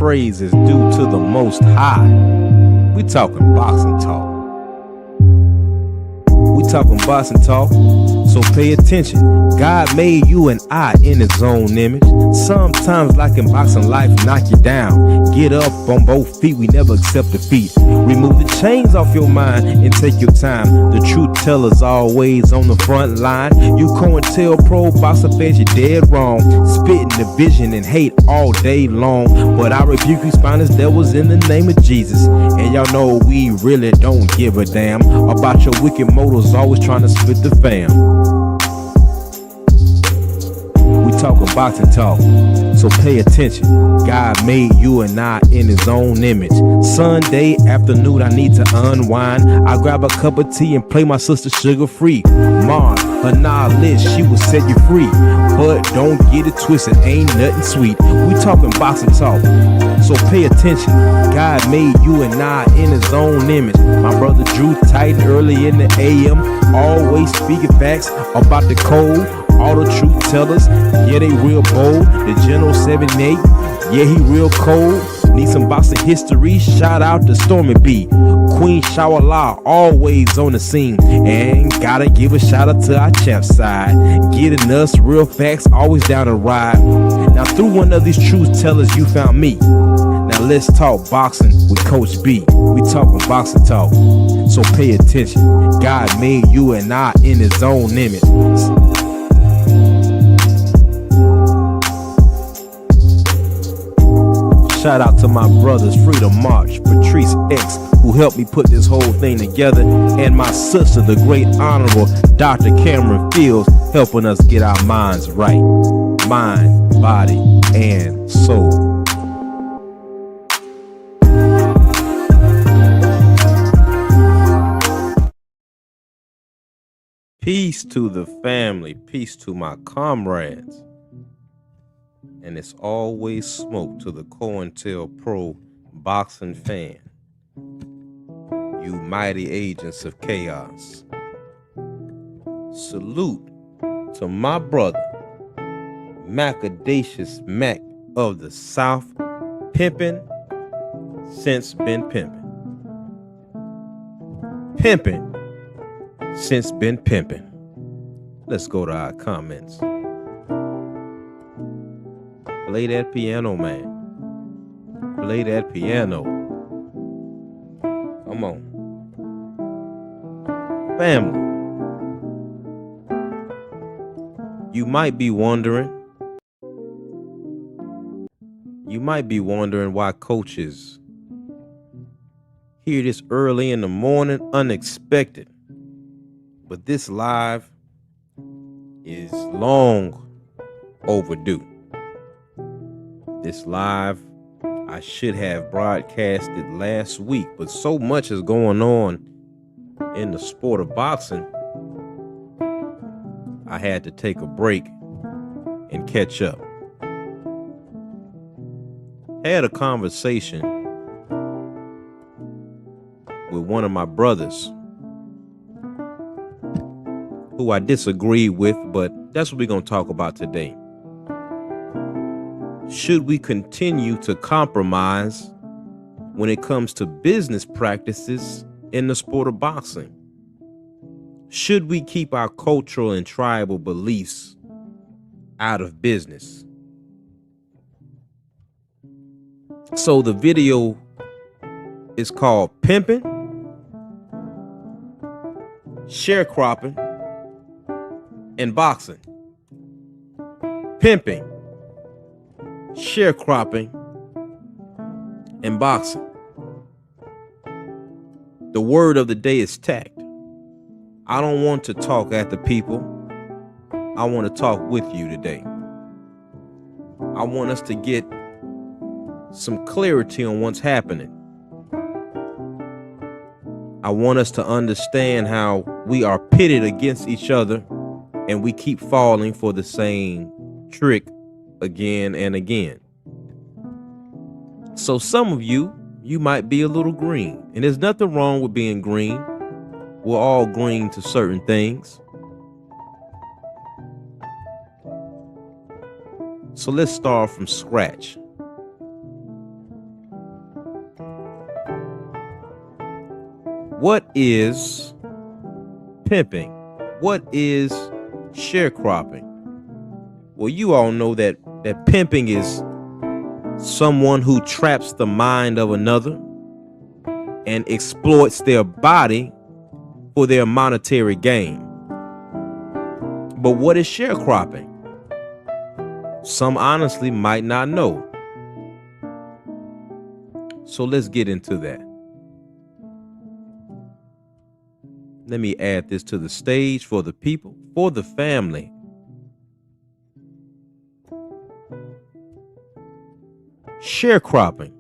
praise is due to the Most High. We talking boxing talk. We talking boxing talk, so pay attention. God made you and I in his own image. Sometimes like in boxing, life knock you down. Get up on both feet, we never accept defeat. Remove the chains off your mind and take your time. The truth teller's always on the front line. You COINTELPRO boxer fans, you're dead wrong. Spitting division and hate all day long. But I rebuke you spineless devils in the name of Jesus. And y'all know we really don't give a damn about your wicked motives, always trying to split the fam. We talking boxing talk, so pay attention. God made you and I in his own image. Sunday afternoon, I need to unwind. I grab a cup of tea and play my sister Sugar Free. Mom, her knowledge, she will set you free. But don't get it twisted, ain't nothing sweet. We talking boxing talk, so pay attention. God made you and I in his own image. My brother Drew Titan early in the AM, always speaking facts about the code. All the truth tellers, yeah, they real bold. The General 78, yeah, he real cold. Need some boxing history, shout out to Stormy B. Queen Shawala, always on the scene. And gotta give a shout out to our champ side. Getting us real facts, always down to ride. Now through one of these truth tellers, you found me. Now let's talk boxing with Coach B. We talking boxing talk, so pay attention. God made you and I in his own image. Shout out to my brothers Freedom March, Patrice X, who helped me put this whole thing together, and my sister, the great honorable Dr. Cameron Fields, helping us get our minds right. Mind, body, and soul. Peace to the family, peace to my comrades. And it's always smoke to the COINTELPRO boxing fan. You mighty agents of chaos. Salute to my brother, Macadacious Mac of the South, pimping since been pimping. Pimping since been pimping. Let's go to our comments. Play that piano, man. Play that piano. Come on. Family. You might be wondering why coaches here this early in the morning, unexpected. But this live is long overdue. This live I should have broadcasted last week, but so much is going on in the sport of boxing, I had to take a break and catch up. Had a conversation with one of my brothers who I disagree with, but that's what we're going to talk about today. Should we continue to compromise when it comes to business practices in the sport of boxing? Should we keep our cultural and tribal beliefs out of business? So the video is called Pimping, Sharecropping, and Boxing. Pimping, sharecropping, and boxing. The word of the day is tact. I don't want to talk at the people. I want to talk with you today. I want us to get some clarity on what's happening. I want us to understand how we are pitted against each other and we keep falling for the same trick again and again. So some of you might be a little green, and there's nothing wrong with being green. We're all green to certain things. So let's start from scratch. What is pimping? What is sharecropping? Well, you all know that pimping is someone who traps the mind of another and exploits their body for their monetary gain. But what is sharecropping? Some honestly might not know. So let's get into that. Let me add this to the stage for the people, for the family. Sharecropping.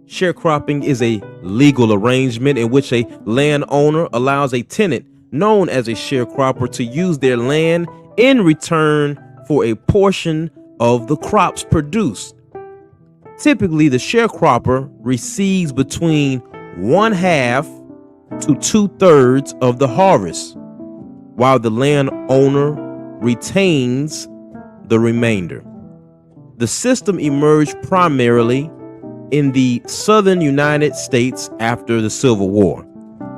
Sharecropping is a legal arrangement in which a landowner allows a tenant known as a sharecropper to use their land in return for a portion of the crops produced. Typically, the sharecropper receives between 1/2 to 2/3 of the harvest, while the landowner retains the remainder. The system emerged primarily in the southern United States after the Civil War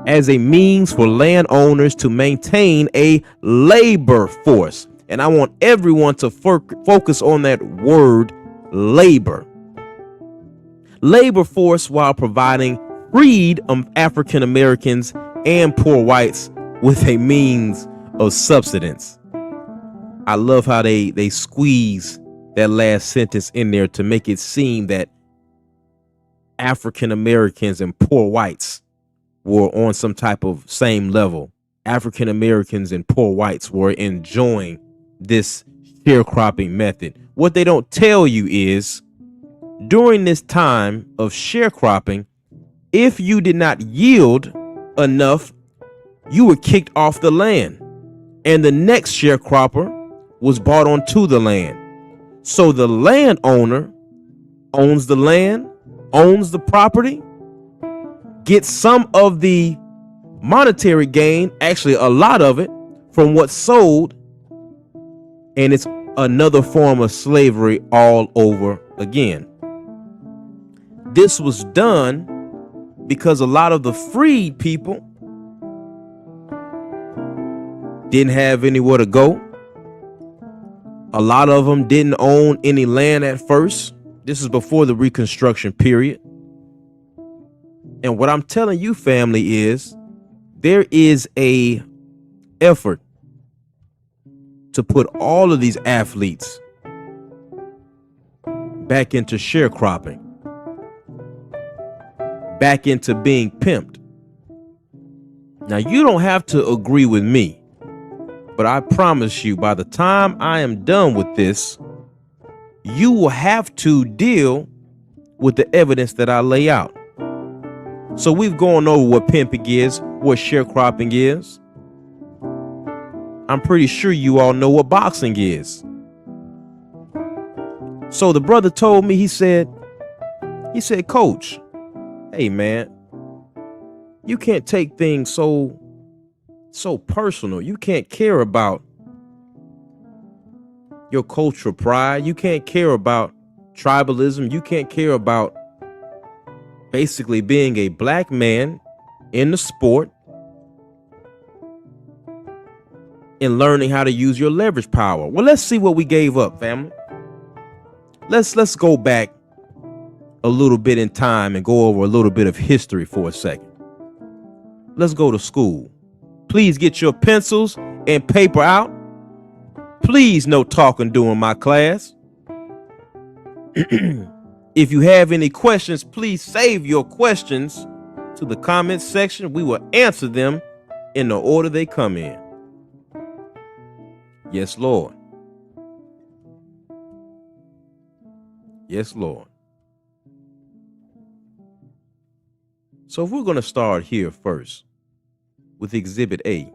as a means for landowners to maintain a labor force. And I want everyone to focus on that word, labor. Labor force, while providing freed African Americans and poor whites with a means of subsistence. I love how they squeeze that last sentence in there to make it seem that African Americans and poor whites were on some type of same level. African Americans and poor whites were enjoying this sharecropping method. What they don't tell you is, during this time of sharecropping, if you did not yield enough, you were kicked off the land, and the next sharecropper was brought onto the land. So the landowner owns the land, owns the property, gets some of the monetary gain, actually a lot of it, from what's sold, and it's another form of slavery all over again. This was done because a lot of the freed people didn't have anywhere to go. A lot of them didn't own any land at first. This is before the Reconstruction period. And what I'm telling you, family, is there is a effort to put all of these athletes back into sharecropping, back into being pimped. Now, you don't have to agree with me, but I promise you, by the time I am done with this, you will have to deal with the evidence that I lay out. So we've gone over what pimping is, what sharecropping is. I'm pretty sure you all know what boxing is. So the brother told me, he said, Coach, hey man, you can't take things so personal. You can't care about your cultural pride. You can't care about tribalism. You can't care about basically being a black man in the sport and learning how to use your leverage power. Well, let's see what we gave up, family. Let's go back a little bit in time and go over a little bit of history for a second. Let's go to school. Please get your pencils and paper out. Please, no talking during my class. If you have any questions, please save your questions to the comments section. We will answer them in the order they come in. Yes, Lord. Yes, Lord. So if we're going to start here first with Exhibit A.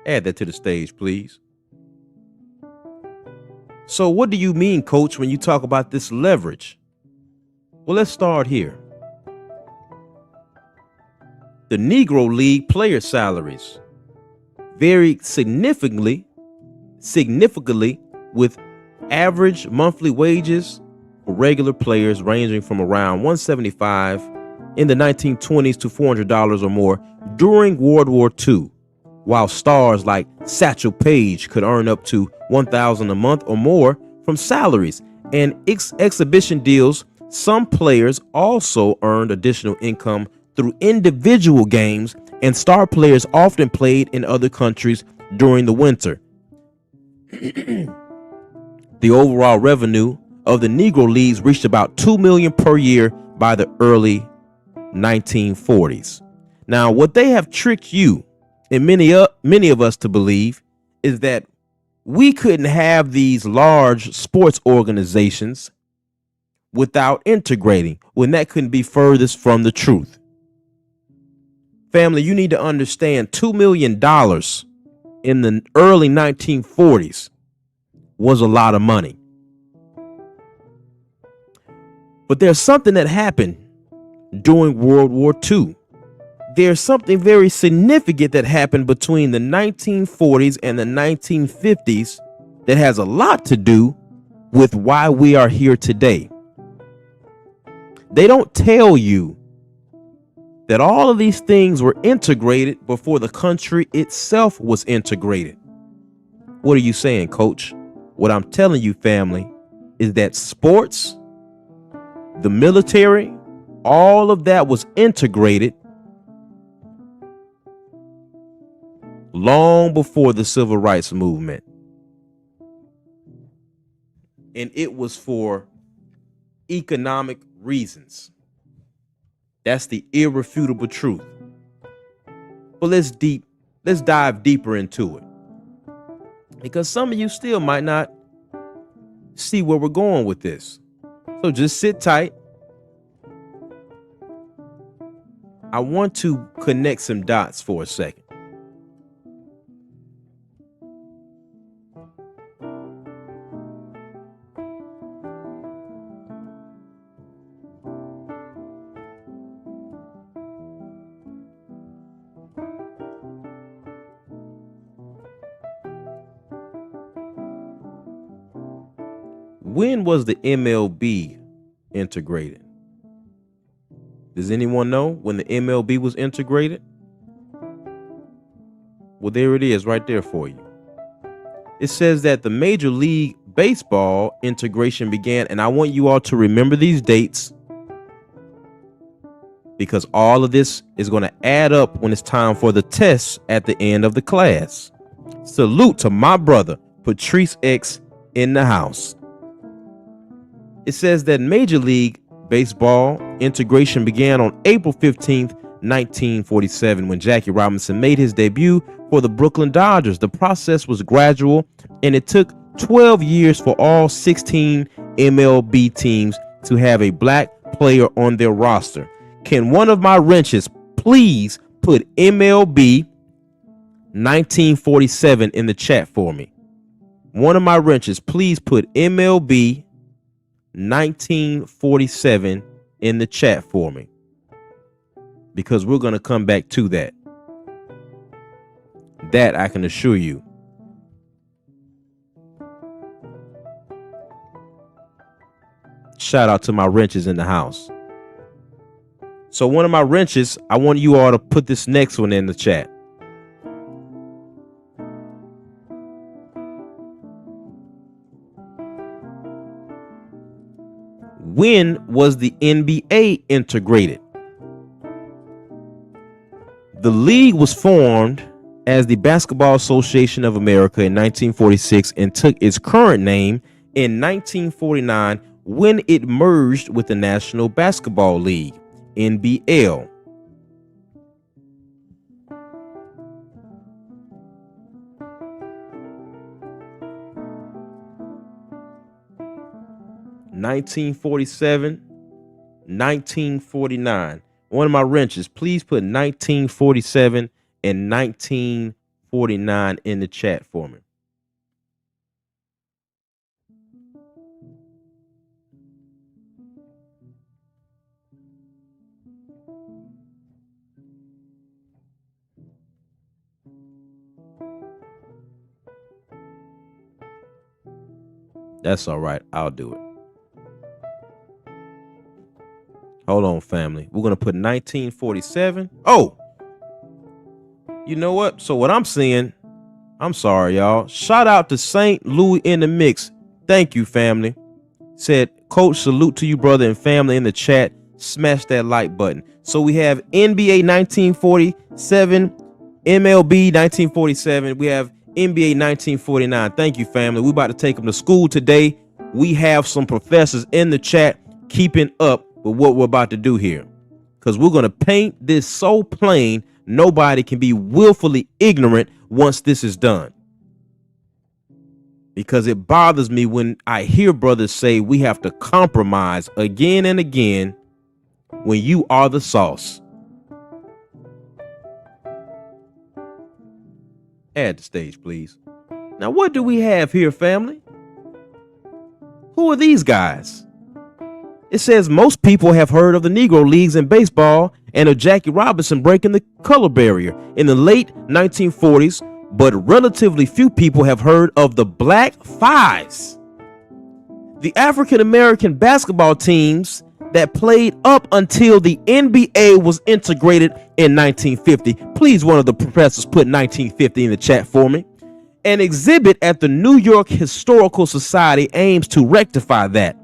Add that to the stage, please. So what do you mean, Coach, when you talk about this leverage? Well, let's start here. The Negro League player salaries vary significantly with average monthly wages for regular players ranging from around $175 in the 1920s to $400 or more during World War II, while stars like Satchel Paige could earn up to $1,000 a month or more from salaries and exhibition deals. Some players also earned additional income through individual games, and star players often played in other countries during the winter. The overall revenue of the Negro Leagues reached about $2 million per year by the early 1940s. Now, what they have tricked you and many of us to believe is that we couldn't have these large sports organizations without integrating, when that couldn't be furthest from the truth. Family, you need to understand $2 million in the early 1940s was a lot of money. But there's something that happened during World War II. There's something very significant that happened between the 1940s and the 1950s that has a lot to do with why we are here today. They don't tell you that all of these things were integrated before the country itself was integrated. What are you saying, Coach? What I'm telling you, family, is that sports, the military, all of that was integrated long before the civil rights movement. And it was for economic reasons. That's the irrefutable truth. But let's dive deeper into it, because some of you still might not see where we're going with this. So just sit tight. I want to connect some dots for a second. When was the MLB integrated? Does anyone know when the MLB was integrated? Well, there it is right there for you. It says that the Major League Baseball integration began, and I want you all to remember these dates, because all of this is going to add up when it's time for the tests at the end of the class. Salute to my brother, Patrice X, in the house. It says that Major League Baseball integration began on April 15th, 1947, when Jackie Robinson made his debut for the Brooklyn Dodgers. The process was gradual, and it took 12 years for all 16 MLB teams to have a black player on their roster. Can one of my wrenches please put MLB 1947 in the chat for me? One of my wrenches, please put MLB 1947 in the chat for me, because we're going to come back to that. That I can assure you. Shout out to my wrenches in the house. So one of my wrenches, I want you all to put this next one in the chat. When was the NBA integrated? The league was formed as the Basketball Association of America in 1946 and took its current name in 1949 when it merged with the National Basketball League, NBL. (1947, 1949). One of my wrenches, please put 1947 and 1949 in the chat for me. That's all right. I'll do it. Hold on, family. We're going to put 1947. Oh, you know what? So what I'm seeing, I'm sorry, y'all. Shout out to St. Louis in the mix. Thank you, family. Said, Coach, salute to you, brother and family in the chat. Smash that like button. So we have NBA 1947, MLB 1947. We have NBA 1949. Thank you, family. We're about to take them to school today. We have some professors in the chat keeping up with what we're about to do here, because we're going to paint this so plain nobody can be willfully ignorant once this is done. Because it bothers me when I hear brothers say we have to compromise again and again when you are the sauce. Add the stage, please. Now, what do we have here, family? Who are these guys? It says most people have heard of the Negro Leagues in baseball and of Jackie Robinson breaking the color barrier in the late 1940s, but relatively few people have heard of the Black Fives, the African-American basketball teams that played up until the NBA was integrated in 1950. Please, one of the professors put 1950 in the chat for me. An exhibit at the New York Historical Society aims to rectify that.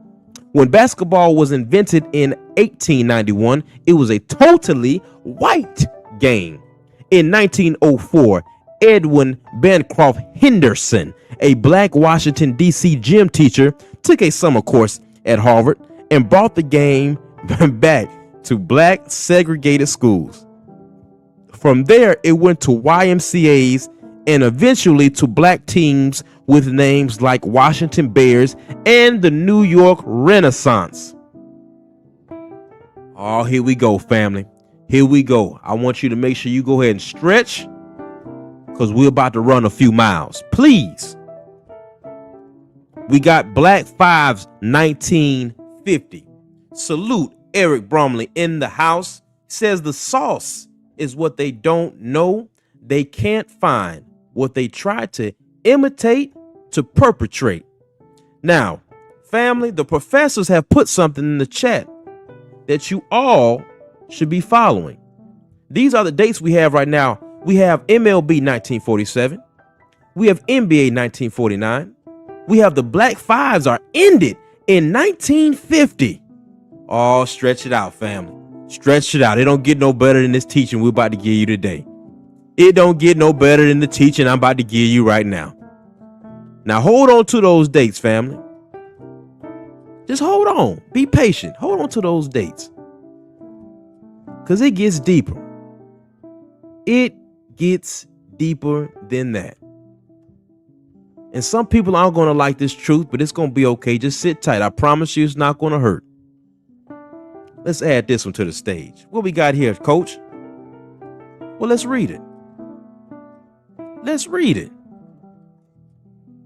When basketball was invented in 1891, it was a totally white game. In 1904, Edwin Bancroft Henderson, a black Washington, D.C. gym teacher, took a summer course at Harvard and brought the game back to black segregated schools. From there, it went to YMCAs and eventually to black teams with names like Washington Bears and the New York Renaissance. Oh, here we go, family. Here we go. I want you to make sure you go ahead and stretch, because we're about to run a few miles. Please. We got Black Fives 1950. Salute Eric Bromley in the house. Says the sauce is what they don't know. They can't find what they try to imitate to perpetrate. Now, family, the professors have put something in the chat that you all should be following. These are the dates we have right now. We have MLB 1947. We have NBA 1949. We have the Black Fives are ended in 1950. Oh, stretch it out, family. Stretch it out. It don't get no better than this teaching we're about to give you today. It don't get no better than the teaching I'm about to give you right now. Now, hold on to those dates, family. Just hold on. Be patient. Hold on to those dates, because it gets deeper. It gets deeper than that. And some people aren't going to like this truth, but it's going to be okay. Just sit tight. I promise you it's not going to hurt. Let's add this one to the stage. What we got here, Coach? Well, let's read it. Let's read it.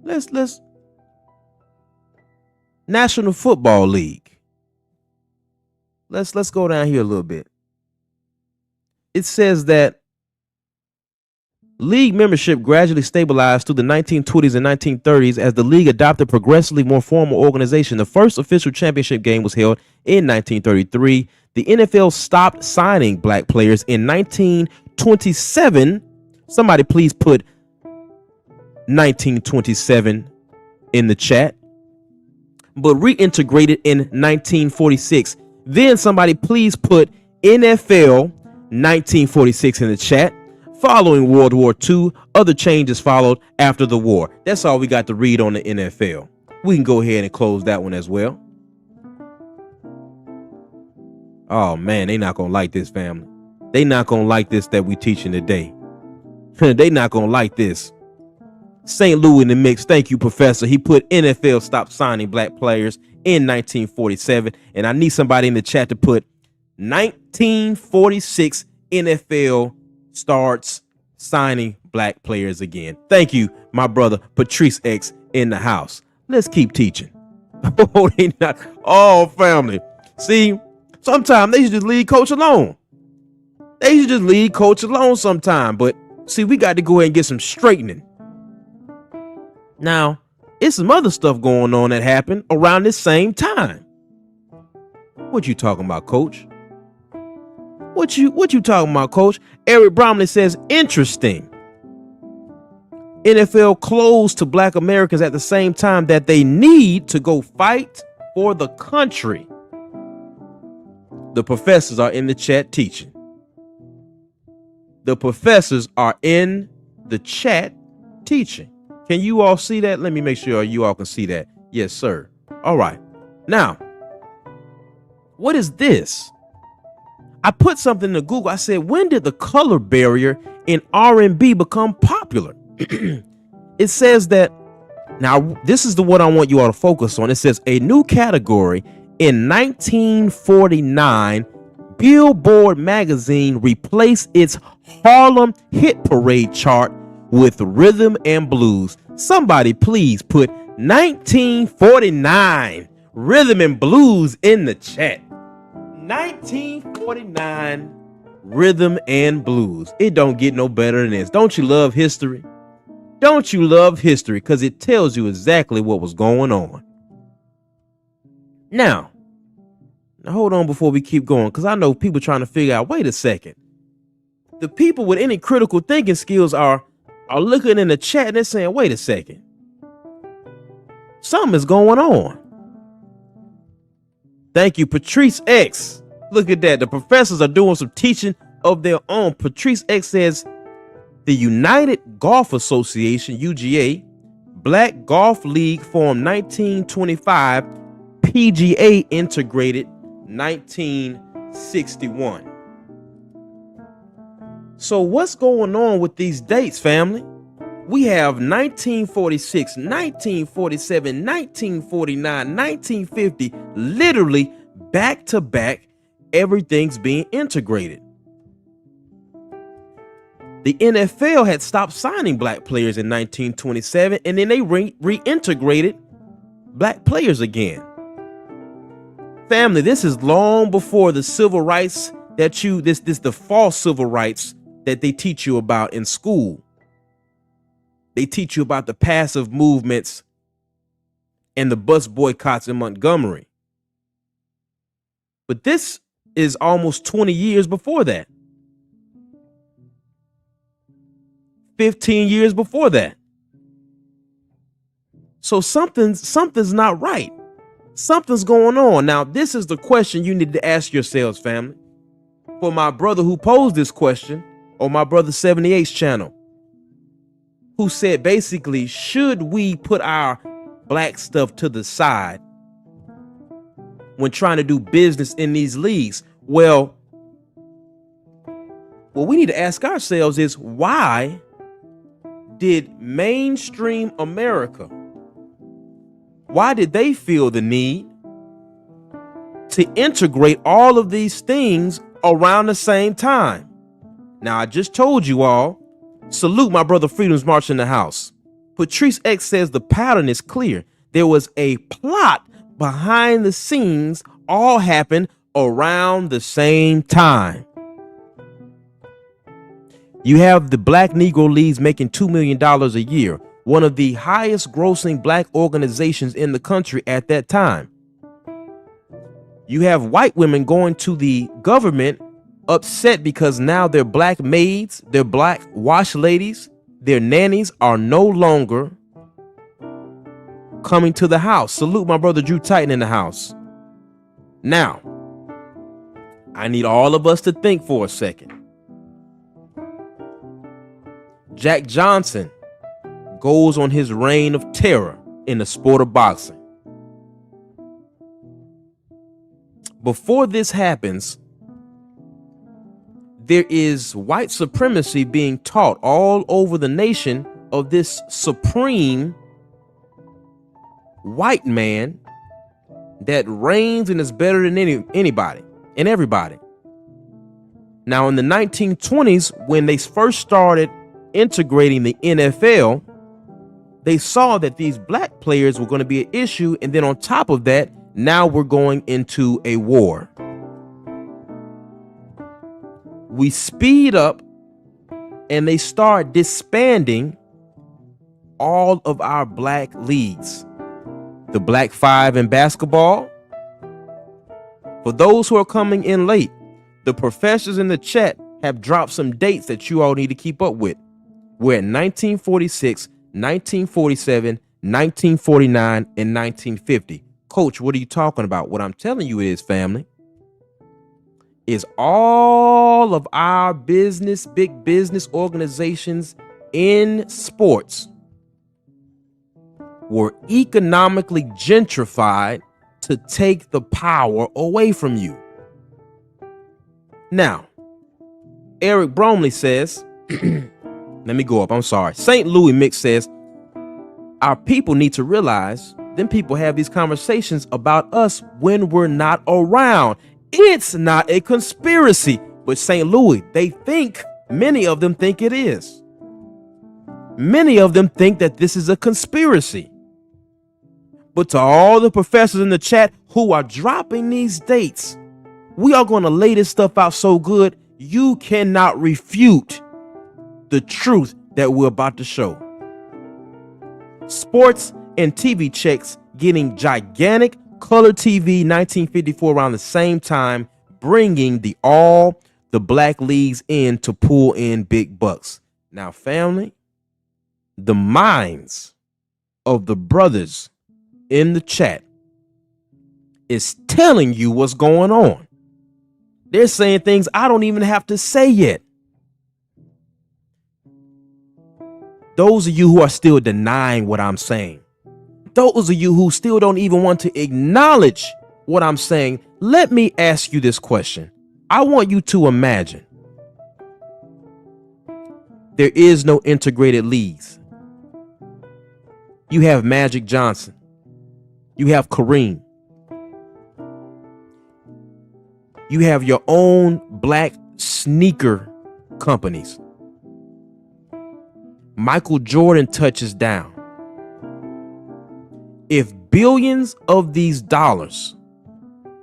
Let's National Football League. Let's go down here a little bit. It says that league membership gradually stabilized through the 1920s and 1930s as the league adopted progressively more formal organization. The first official championship game was held in 1933. The NFL stopped signing black players in 1927. Somebody please put 1927 in the chat. But reintegrated in 1946. Then somebody please put NFL 1946 in the chat. Following World War II, other changes followed after the war. That's all we got to read on the NFL. We can go ahead and close that one as well. Oh man, they not gonna like this, family. They not gonna like this that we teaching today. They not gonna like this. St. Louis in the mix. Thank you, Professor. He put NFL stopped signing black players in 1947. And I need somebody in the chat to put 1946 NFL starts signing black players again. Thank you, my brother Patrice X in the house. Let's keep teaching. Oh, they not. Oh, family. See, sometimes they should just leave coach alone. They should just leave coach alone sometime. But see, we got to go ahead and get some straightening. Now, it's some other stuff going on that happened around this same time. What you talking about, coach? What you talking about, coach? Eric Bromley says, interesting. NFL closed to black Americans at the same time that they need to go fight for the country. The professors are in the chat teaching. The professors are in the chat teaching. Can you all see that? Let me make sure you all can see that. Yes, sir. All right. Now, what is this? I put something to Google. I said, when did the color barrier in R&B become popular? It says that, now this is the what I want you all to focus on. It says a new category in 1949, Billboard magazine replaced its Harlem Hit Parade chart with rhythm and blues. Somebody please put 1949 rhythm and blues in the chat. 1949 rhythm and blues. It don't get no better than this. Don't you love history? Don't you love history? Because it tells you exactly what was going on. Now hold on before we keep going, because I know people trying to figure out, wait a second. The people with any critical thinking skills are looking in the chat and they're saying, wait a second. Something is going on. Thank you, Patrice X. Look at that. The professors are doing some teaching of their own. Patrice X says, the United Golf Association, UGA, Black Golf League formed 1925, PGA integrated 1961. So what's going on with these dates, family? We have 1946, 1947, 1949, 1950, literally back to back, everything's being integrated. The NFL had stopped signing black players in 1927, and then they reintegrated black players again. Family, this is long before the civil rights the false civil rights that they teach you about in school. They teach you about the passive movements and the bus boycotts in Montgomery. But this is almost 20 years before that. 15 years before that. So something's not right. Something's going on. Now, this is the question you need to ask yourselves, family. For my brother who posed this question on my brother 78's channel, who said basically, should we put our black stuff to the side when trying to do business in these leagues? Well, what we need to ask ourselves is, why did mainstream America, why did they feel the need to integrate all of these things around the same time? Now, I just told you all, salute my brother Freedom's March in the house. Patrice X says the pattern is clear. There was a plot behind the scenes, all happened around the same time. You have the Black Negro Leagues making $2 million a year, one of the highest grossing black organizations in the country at that time. You have white women going to the government upset because now their black maids, their black wash ladies, their nannies are no longer coming to the house. Salute my brother Drew Titan in the house. Now, I need all of us to think for a second. Jack Johnson goes on his reign of terror in the sport of boxing. Before this happens, there is white supremacy being taught all over the nation of this supreme white man that reigns and is better than anybody and everybody. Now, in the 1920s, when they first started integrating the NFL, they saw that these black players were going to be an issue. And then on top of that, now we're going into a war. We speed up and they start disbanding all of our black leagues. The Black Five in basketball. For those who are coming in late, The professors in the chat have dropped some dates that you all need to keep up with. We're at 1946, 1947, 1949, and 1950. Coach, what are you talking about? What I'm telling you is, family, is all of our big business organizations in sports were economically gentrified to take the power away from you. Now, Eric Bromley says, let me go up, I'm sorry. St. Louis Mix says, our people need to realize them people have these conversations about us when we're not around. It's not a conspiracy, but St. Louis, many of them think it is. Many of them think that this is a conspiracy. But to all the professors in the chat who are dropping these dates, we are going to lay this stuff out so good, you cannot refute the truth that we're about to show. Sports and TV checks getting gigantic color TV 1954 around the same time, bringing the black leagues in to pull in big bucks. Now, family, the minds of the brothers in the chat is telling you what's going on. They're saying things I don't even have to say yet. Those of you who are still denying what I'm saying, those of you who still don't even want to acknowledge what I'm saying, let me ask you this question. I want you to imagine there is no integrated leagues. You have Magic Johnson. You have Kareem. You have your own black sneaker companies. Michael Jordan touches down. If billions of these dollars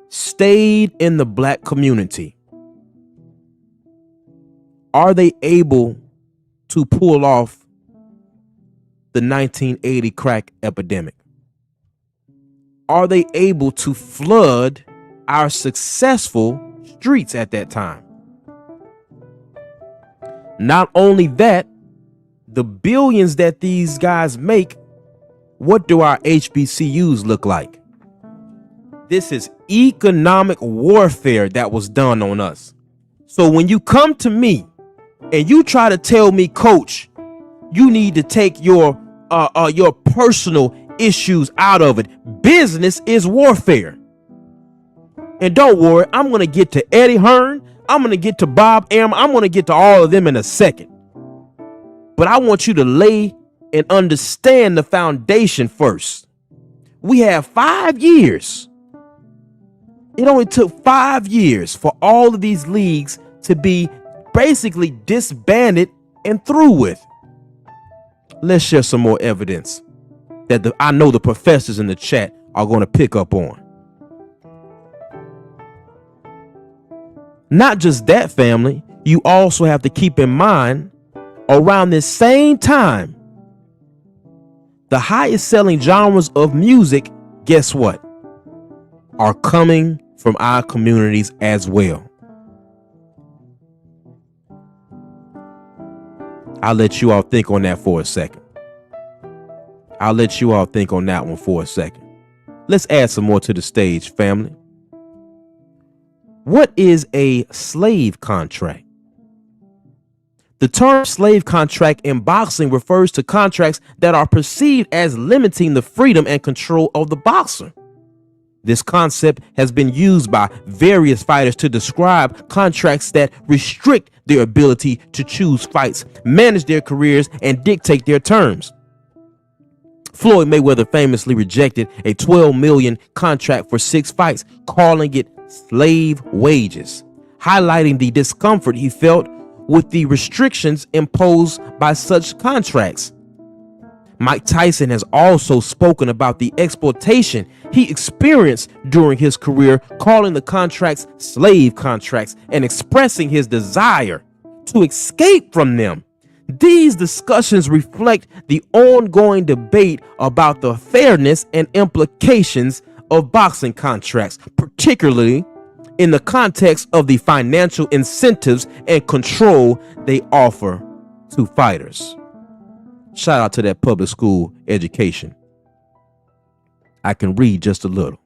stayed in the black community, are they able to pull off the 1980 crack epidemic? Are they able to flood our successful streets at that time? Not only that, the billions that these guys make, what do our HBCUs look like? This is economic warfare that was done on us. So when you come to me and you try to tell me, Coach, you need to take your personal issues out of it. Business is warfare. And don't worry, I'm going to get to Eddie Hearn. I'm going to get to Bob Arum. I'm going to get to all of them in a second. But I want you to lay and understand the foundation first. We have 5 years. It only took 5 years for all of these leagues to be basically disbanded and through with. Let's share some more evidence that I know the professors in the chat are going to pick up on. Not just that, family, you also have to keep in mind around this same time, the highest selling genres of music, guess what, are coming from our communities as well. I'll let you all think on that for a second. Let's add some more to the stage, family. What is a slave contract? The term slave contract in boxing refers to contracts that are perceived as limiting the freedom and control of the boxer. This concept has been used by various fighters to describe contracts that restrict their ability to choose fights, manage their careers, and dictate their terms. Floyd Mayweather famously rejected a $12 million contract for 6 fights, calling it slave wages, highlighting the discomfort he felt with the restrictions imposed by such contracts. Mike Tyson has also spoken about the exploitation he experienced during his career, calling the contracts slave contracts and expressing his desire to escape from them. These discussions reflect the ongoing debate about the fairness and implications of boxing contracts, particularly in the context of the financial incentives and control they offer to fighters. Shout out to that public school education. I can read just a little.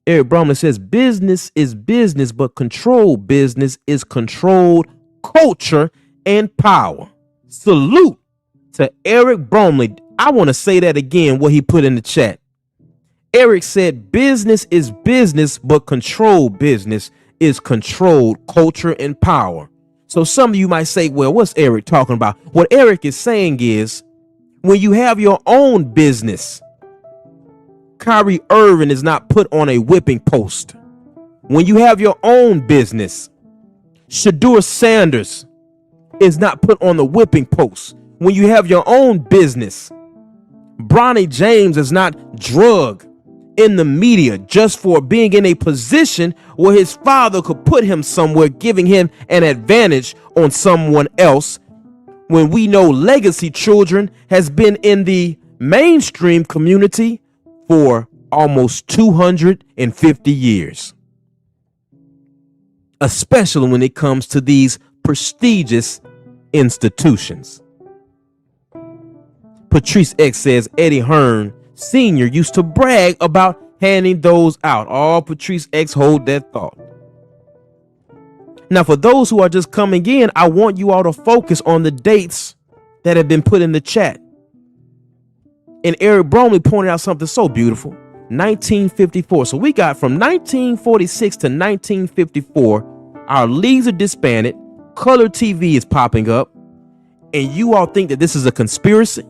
Eric Bromley says business is business, but controlled business is controlled culture and power. Salute to Eric Bromley. I want to say that again, what he put in the chat. Eric said business is business, but controlled business is controlled culture and power. So some of you might say, well, what's Eric talking about? What Eric is saying is when you have your own business, Kyrie Irving is not put on a whipping post. When you have your own business, Shadur Sanders is not put on the whipping post. When you have your own business, Bronny James is not drugged in the media just for being in a position where his father could put him somewhere, giving him an advantage on someone else. When we know Legacy Children has been in the mainstream community for almost 250 years, especially when it comes to these prestigious institutions. Patrice X says Eddie Hearn Sr. used to brag about handing those out. Oh, Patrice X, hold that thought. Now, for those who are just coming in, I want you all to focus on the dates that have been put in the chat. And Eric Bromley pointed out something so beautiful. 1954. So we got from 1946 to 1954, our leagues are disbanded, color TV is popping up, and you all think that this is a conspiracy?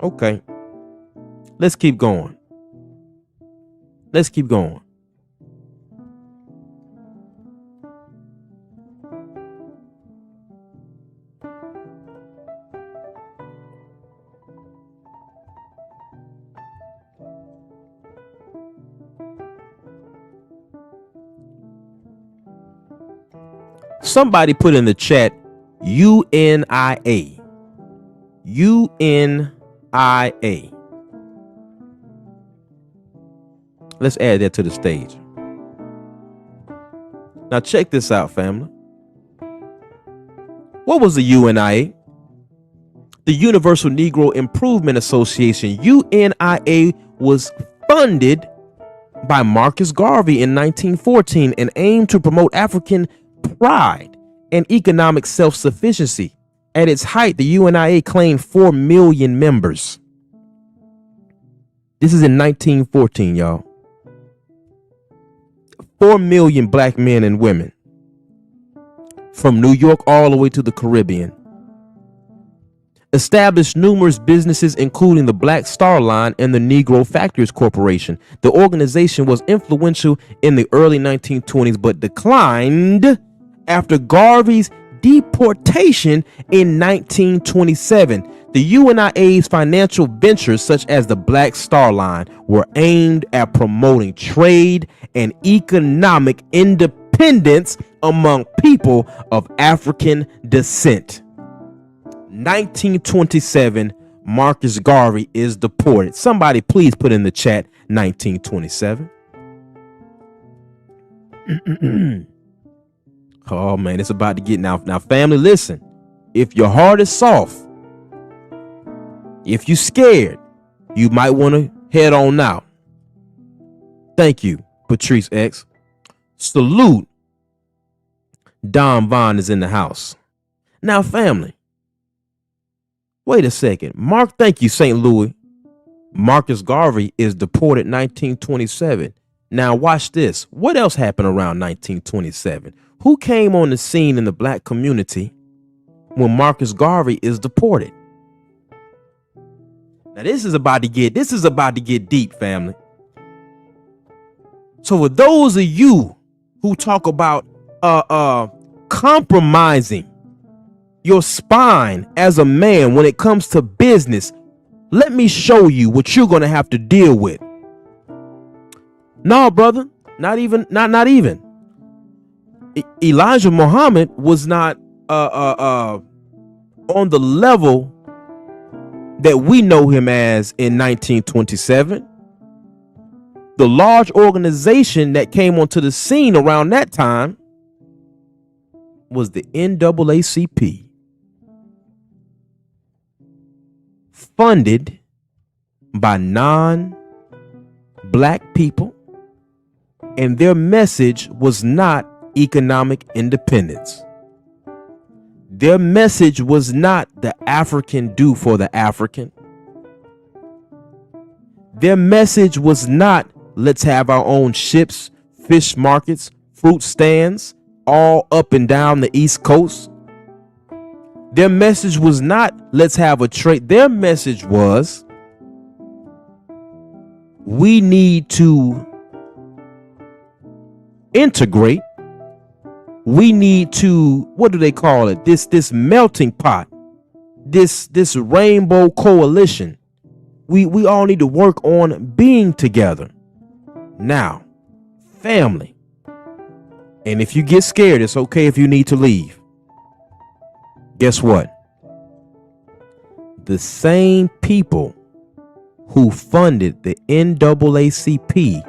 Okay, let's keep going. Let's keep going. Somebody put in the chat UNIA. UNIA. Let's add that to the stage. Now check this out, family. What was the UNIA? The Universal Negro Improvement Association. UNIA was funded by Marcus Garvey in 1914 and aimed to promote African pride and economic self-sufficiency. At its height, the UNIA claimed 4 million members. This is in 1914, y'all. 4 million black men and women from New York all the way to the Caribbean. Established numerous businesses, including the Black Star Line and the Negro Factors Corporation. The organization was influential in the early 1920s, but declined after Garvey's deportation in 1927. The UNIA's financial ventures, such as the Black Star Line, were aimed at promoting trade and economic independence among people of African descent. 1927, Marcus Garvey is deported. Somebody please put in the chat 1927. Oh man, it's about to get now family, listen. If your heart is soft, if you're scared, you might want to head on out. Thank you, Patrice X. Salute. Don Vaughn is in the house. Now, family, wait a second. Thank you, St. Louis. Marcus Garvey is deported 1927. Now, watch this. What else happened around 1927? Who came on the scene in the black community when Marcus Garvey is deported? Now, this is about to get deep, family. So for those of you who talk about compromising your spine as a man when it comes to business, let me show you what you're going to have to deal with. No, brother, not even. Elijah Muhammad was not on the level that we know him as in 1927. The large organization that came onto the scene around that time was the NAACP, funded by non-black people, and their message was not economic independence. Their message was not the African do for the African. Their message was not let's have our own ships, fish markets, fruit stands, all up and down the East Coast. Their message was not let's have a trade. Their message was we need to integrate. We need to, what do they call it? This melting pot, this rainbow coalition. We all need to work on being together. Now, family. And if you get scared, it's okay if you need to leave. Guess what? The same people who funded the NAACP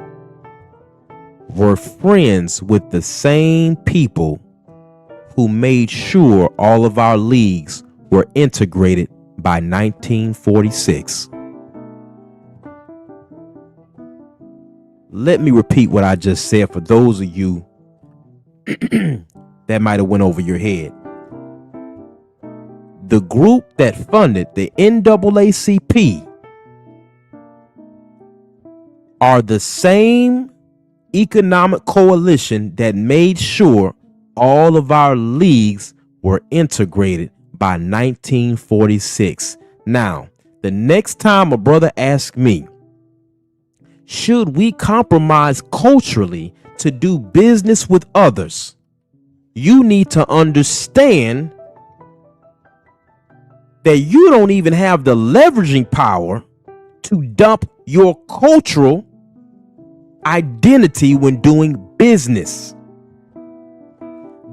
were friends with the same people who made sure all of our leagues were integrated by 1946. Let me repeat what I just said for those of you that might have went over your head. The group that funded the NAACP are the same economic coalition that made sure all of our leagues were integrated by 1946. Now, the next time a brother asks me, should we compromise culturally to do business with others? You need to understand that you don't even have the leveraging power to dump your cultural identity when doing business.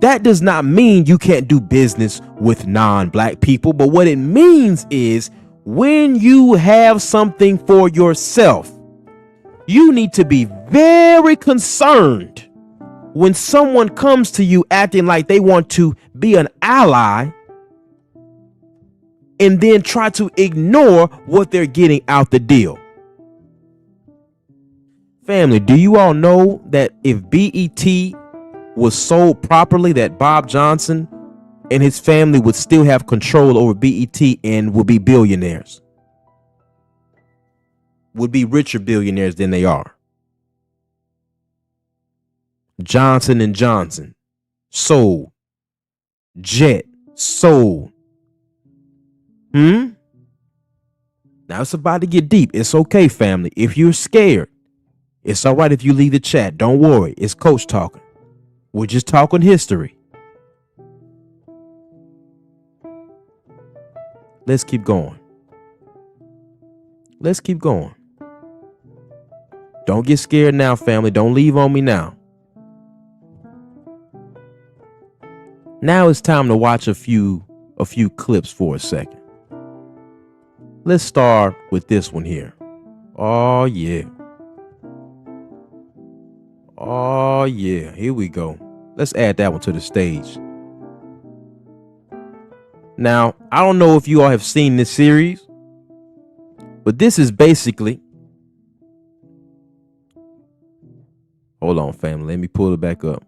That does not mean you can't do business with non-black people, but what it means is when you have something for yourself, you need to be very concerned when someone comes to you acting like they want to be an ally and then try to ignore what they're getting out the deal. Family, do you all know that if BET was sold properly, that Bob Johnson and his family would still have control over BET and would be billionaires? Would be richer billionaires than they are. Johnson and Johnson sold. Jet sold. Now it's about to get deep. It's okay, family. If you're scared, it's all right if you leave the chat. Don't worry. It's Coach talking. We're just talking history. Let's keep going. Let's keep going. Don't get scared now, family. Don't leave on me now. Now it's time to watch a few clips for a second. Let's start with this one here. Oh yeah. Oh yeah, here we go. Let's add that one to the stage. Now, I don't know if you all have seen this series, but this is basically, hold on, family, let me pull it back up.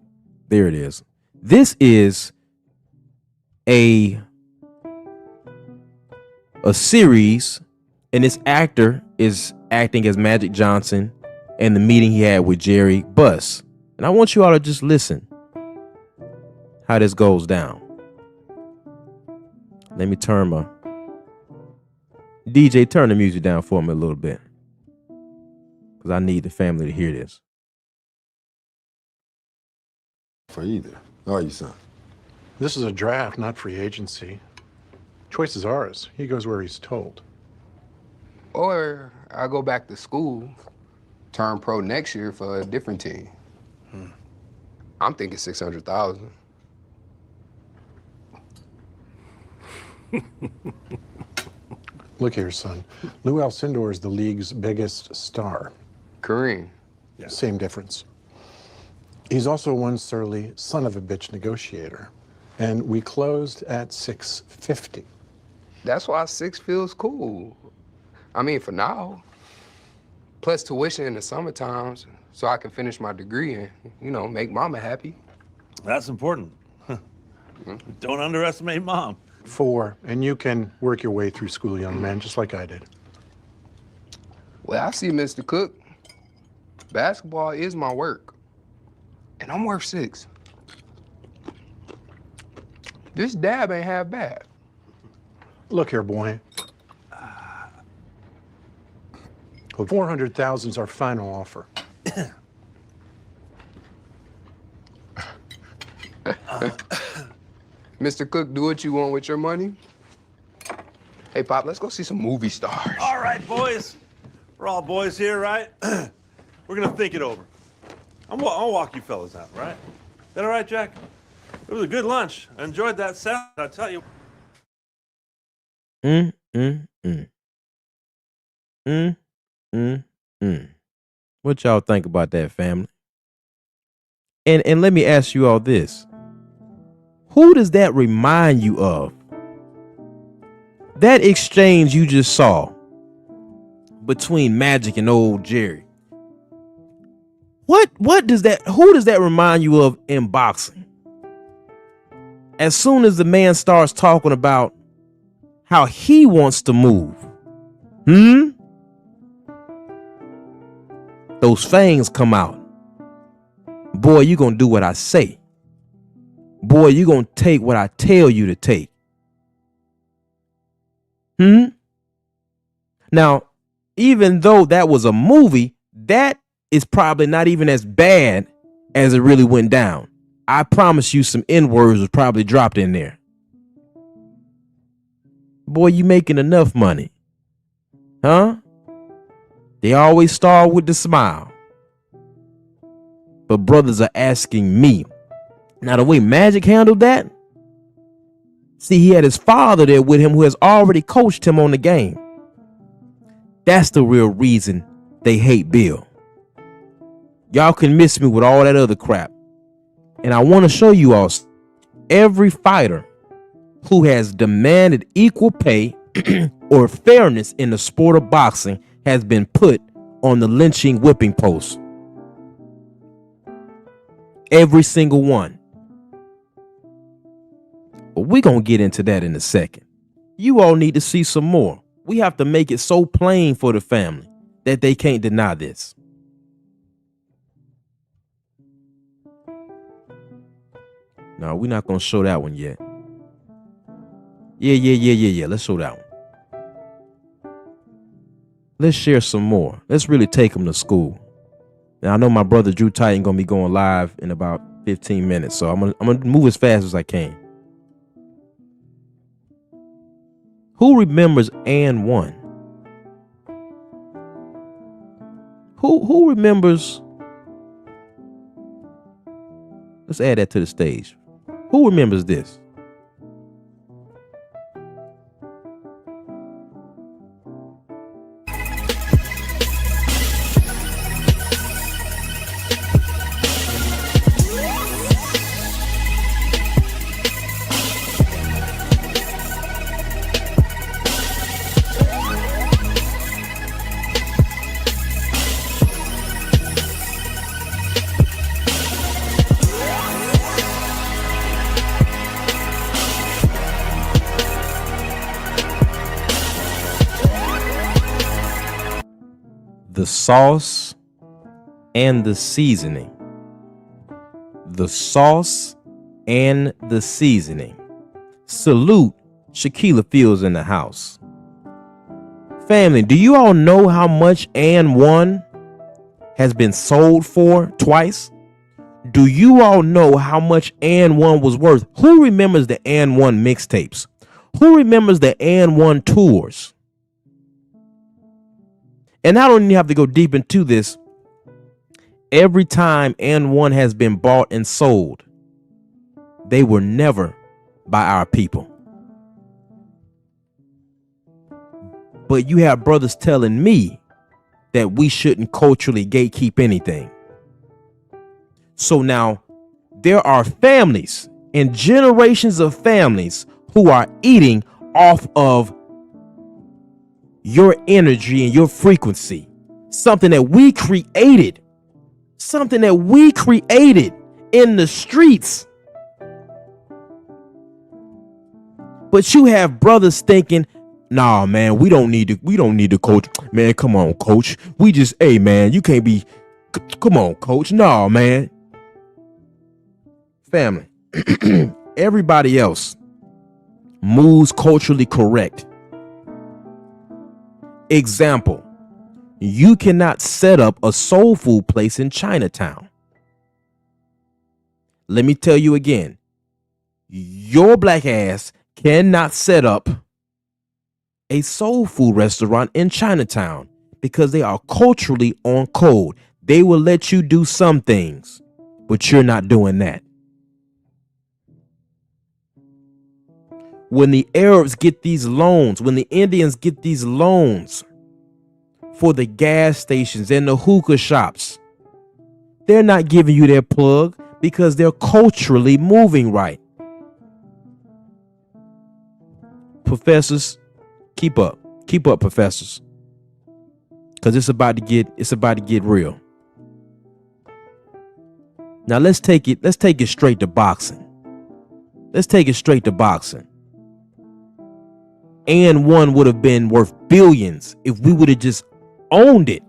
There it is. This is a series, and this actor is acting as Magic Johnson and the meeting he had with Jerry Buss. And I want you all to just listen how this goes down. Let me turn my DJ, turn the music down for me a little bit, because I need the family to hear this. For either. How are you, son? This is a draft, not free agency. Choice is ours. He goes where he's told. Or I go back to school, turn pro next year for a different team. I'm thinking 600,000. Look here, son. Lou Alcindor is the league's biggest star. Kareem. Yeah. Same difference. He's also one surly son of a bitch negotiator. And we closed at $650. That's why 6 feels cool. I mean, for now. Plus tuition in the summer times, so I can finish my degree and, make mama happy. That's important. Don't underestimate mom. 4, and you can work your way through school, young man, just like I did. Well, I see, Mr. Cook. Basketball is my work. And I'm worth 6. This dab ain't half bad. Look here, boy. Well, 400,000 is our final offer. Mr. Cook, do what you want with your money. Hey, Pop, let's go see some movie stars. All right, boys. We're all boys here, right? We're gonna think it over. I'll walk you fellas out, right? That all right, Jack? It was a good lunch. I enjoyed that salad, I tell you. What y'all think about that, family? And let me ask you all this. Who does that remind you of? That exchange you just saw between Magic and old Jerry. Who does that remind you of in boxing? As soon as the man starts talking about how he wants to move, those fangs come out. Boy, you gonna do what I say. Boy, you gonna take what I tell you to take. Now, even though that was a movie, that is probably not even as bad as it really went down. I promise you some N-words was probably dropped in there. Boy, you making enough money. Huh? They always start with the smile. But brothers are asking me. Now, the way Magic handled that, see, he had his father there with him who has already coached him on the game. That's the real reason they hate Bill. Y'all can miss me with all that other crap. And I want to show you all, every fighter who has demanded equal pay or fairness in the sport of boxing has been put on the lynching whipping post. Every single one. But we're going to get into that in a second. You all need to see some more. We have to make it so plain for the family that they can't deny this. No, we're not going to show that one yet. Yeah. Let's show that one. Let's share some more. Let's really take them to school. Now, I know my brother Drew Titan going to be going live in about 15 minutes, so I'm going to move as fast as I can. Who remembers and 1? Who remembers? Let's add that to the stage. Who remembers this? The sauce and the seasoning. The sauce and the seasoning. Salute Shaquilla Fields in the house. Family, do you all know how much and 1 has been sold for twice? Do you all know how much and 1 was worth? Who remembers the and 1 mixtapes? Who remembers the and 1 tours? And I don't even have to go deep into this. Every time and 1 has been bought and sold, they were never by our people. But you have brothers telling me that we shouldn't culturally gatekeep anything. So now there are families and generations of families who are eating off of your energy and your frequency. Something that we created. Something that we created in the streets. But you have brothers thinking, nah, man, we don't need to coach. Man, come on, coach. Hey, man, you can't be, come on, coach. Nah, man. Family, everybody else moves culturally correct. Example, you cannot set up a soul food place in Chinatown. Let me tell you again, your black ass cannot set up a soul food restaurant in Chinatown because they are culturally on code. They will let you do some things, but you're not doing that. When the Arabs get these loans, when the Indians get these loans for the gas stations and the hookah shops, they're not giving you their plug because they're culturally moving right. Professors, keep up, professors, because it's about to get real. Now let's take it straight to boxing. And one would have been worth billions if we would have just owned it.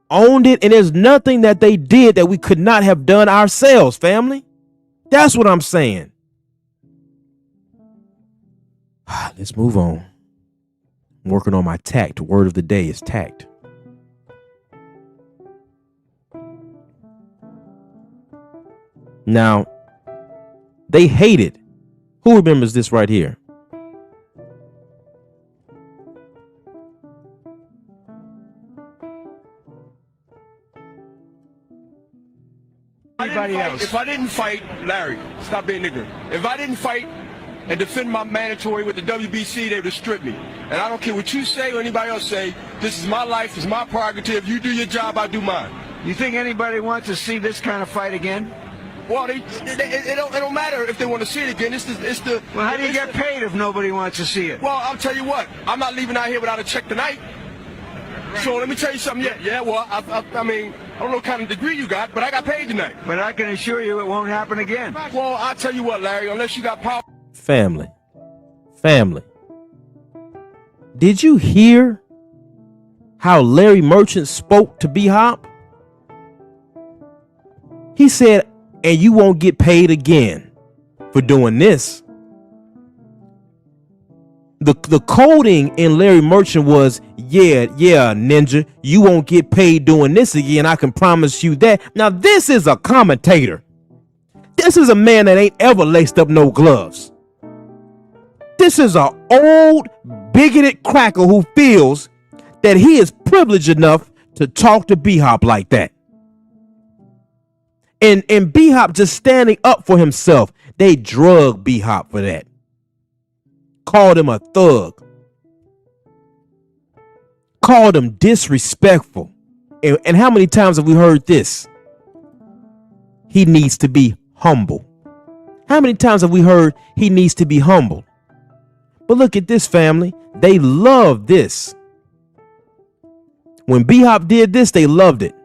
And there's nothing that they did that we could not have done ourselves, family. That's what I'm saying. Let's move on. I'm working on my tact. The word of the day is tact. Now, they hated. Who remembers this right here? If I didn't fight, Larry, stop being ignorant. If I didn't fight and defend my mandatory with the WBC, they would have stripped me. And I don't care what you say or anybody else say. This is my life. It's my prerogative. You do your job, I do mine. You think anybody wants to see this kind of fight again? Well, it don't matter if they want to see it again. Well, how do you get paid if nobody wants to see it? Well, I'll tell you what. I'm not leaving out here without a check tonight. So let me tell you something. Yeah. Well, I mean, I don't know what kind of degree you got, but I got paid tonight. But I can assure you it won't happen again. Well, I'll tell you what, Larry, unless you got power. Family. Did you hear how Larry Merchant spoke to B-Hop? He said, and you won't get paid again for doing this. The coding in Larry Merchant was, yeah, ninja, you won't get paid doing this again. I can promise you that. Now, this is a commentator. This is a man that ain't ever laced up no gloves. This is an old, bigoted cracker who feels that he is privileged enough to talk to B-Hop like that. And B-Hop just standing up for himself. They drug B-Hop for that. Called him a thug. Called him disrespectful. And how many times have we heard this? He needs to be humble. How many times have we heard he needs to be humble? But look at this, family. They love this. When B-Hop did this, they loved it.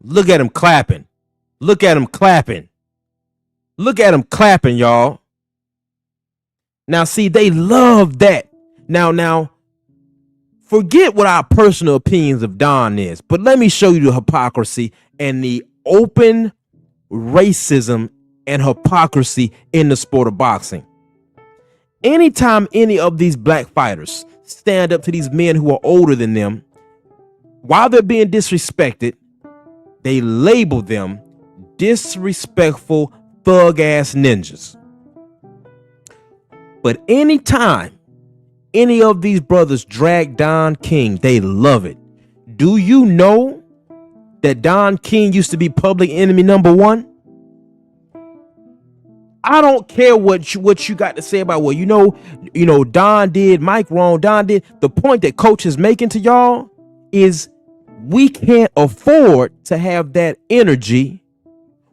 Look at him clapping. Look at him clapping. Look at him clapping, y'all. Now, see, they love that. Now, Forget what our personal opinions of Don is, but let me show you the hypocrisy and the open racism and hypocrisy in the sport of boxing. Anytime any of these black fighters stand up to these men who are older than them, while they're being disrespected, they label them disrespectful thug-ass ninjas. But anytime any of these brothers drag Don King, they love it. Do you know that Don King used to be public enemy number one? I don't care what you got to say about, well, you know, Don did Mike wrong, Don did. The point that coach is making to y'all is we can't afford to have that energy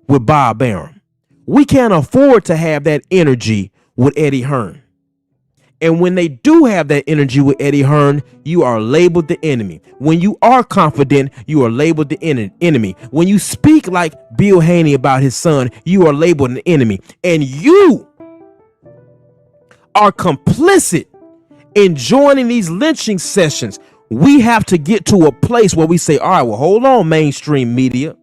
with Bob Arum. We can't afford to have that energy with Eddie Hearn. And when they do have that energy with Eddie Hearn, you are labeled the enemy. When you are confident, you are labeled the enemy. When you speak like Bill Haney about his son, you are labeled an enemy. And you are complicit in joining these lynching sessions. We have to get to a place where we say, all right, well, hold on, mainstream media.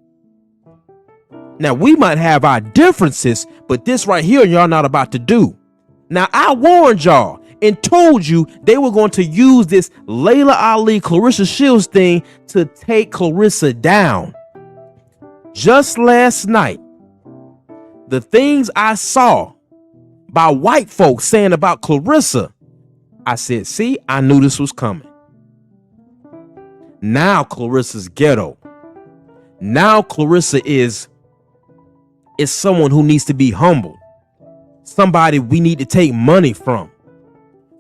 Now, we might have our differences, but this right here, y'all not about to do. Now, I warned y'all and told you they were going to use this Layla Ali, Clarissa Shields thing to take Clarissa down. Just last night, the things I saw by white folks saying about Clarissa, I said, see, I knew this was coming. Now Clarissa's ghetto. Now Clarissa is someone who needs to be humbled. Somebody we need to take money from.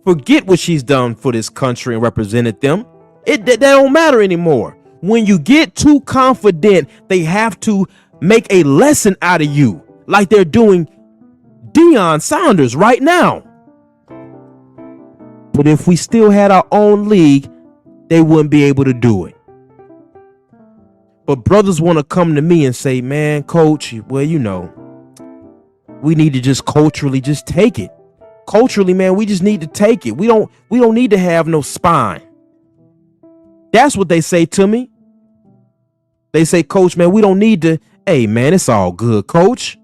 Forget what she's done for this country and represented them. That don't matter anymore. When you get too confident, they have to make a lesson out of you, like they're doing Deion Sanders right now. But if we still had our own league, they wouldn't be able to do it. But brothers want to come to me and say, man, coach, well, you know, we need to just culturally just take it. Culturally, man, we just need to take it. We don't need to have no spine. That's what they say to me. They say, coach, man, we don't need to. Hey, man, it's all good, coach.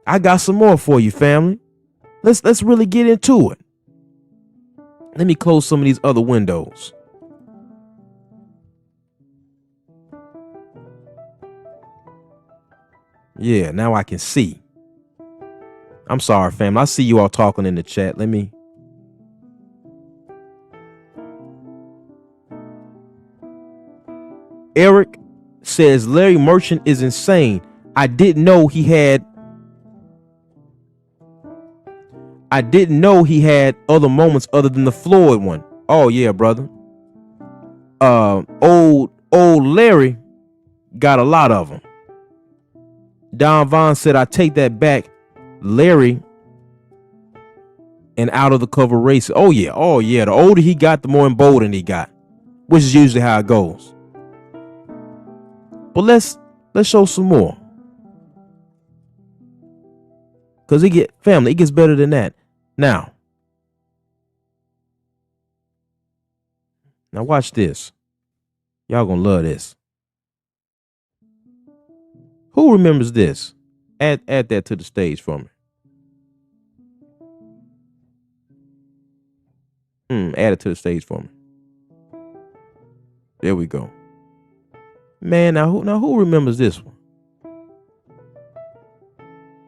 I got some more for you, family. Let's really get into it. Let me close some of these other windows. Yeah, now I can see. I'm sorry, fam. I see you all talking in the chat. Let me. Eric says Larry Merchant is insane. I didn't know he had other moments other than the Floyd one. Oh yeah, brother. Old Larry got a lot of them. Don Vaughn said, I take that back. Larry and out of the cover race. Oh yeah. The older he got, the more emboldened he got, which is usually how it goes. But let's show some more. Cause it gets better than that. Now watch this. Y'all gonna love this. Who remembers this? Add that to the stage for me. Add it to the stage for me. There we go. Man, now who remembers this one?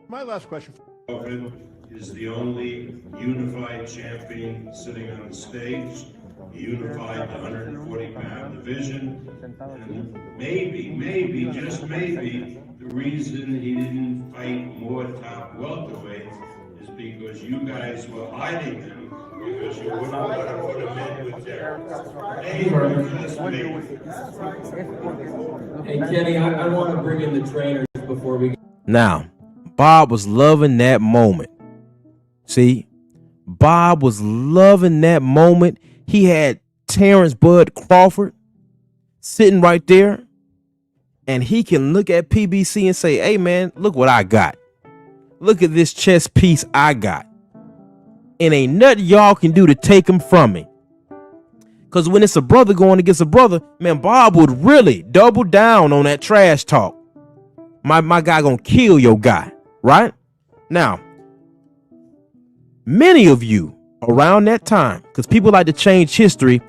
My last question. Devin is the only unified champion sitting on the stage. He unified the 140-pound division. And maybe, just maybe, the reason he didn't fight more top welterweights is because you guys were hiding him because you wouldn't want to put him in with Derek. Hey, Kenny, I want to bring in the trainers before we. Now, Bob was loving that moment. See, Bob was loving that moment. He had Terrence Bud Crawford sitting right there, and he can look at PBC and say, hey, man, look what I got. Look at this chess piece I got. and ain't nothing y'all can do to take him from me. Because when it's a brother going against a brother, man, Bob would really double down on that trash talk. My guy gonna kill your guy, right? Now, many of you around that time, because people like to change history,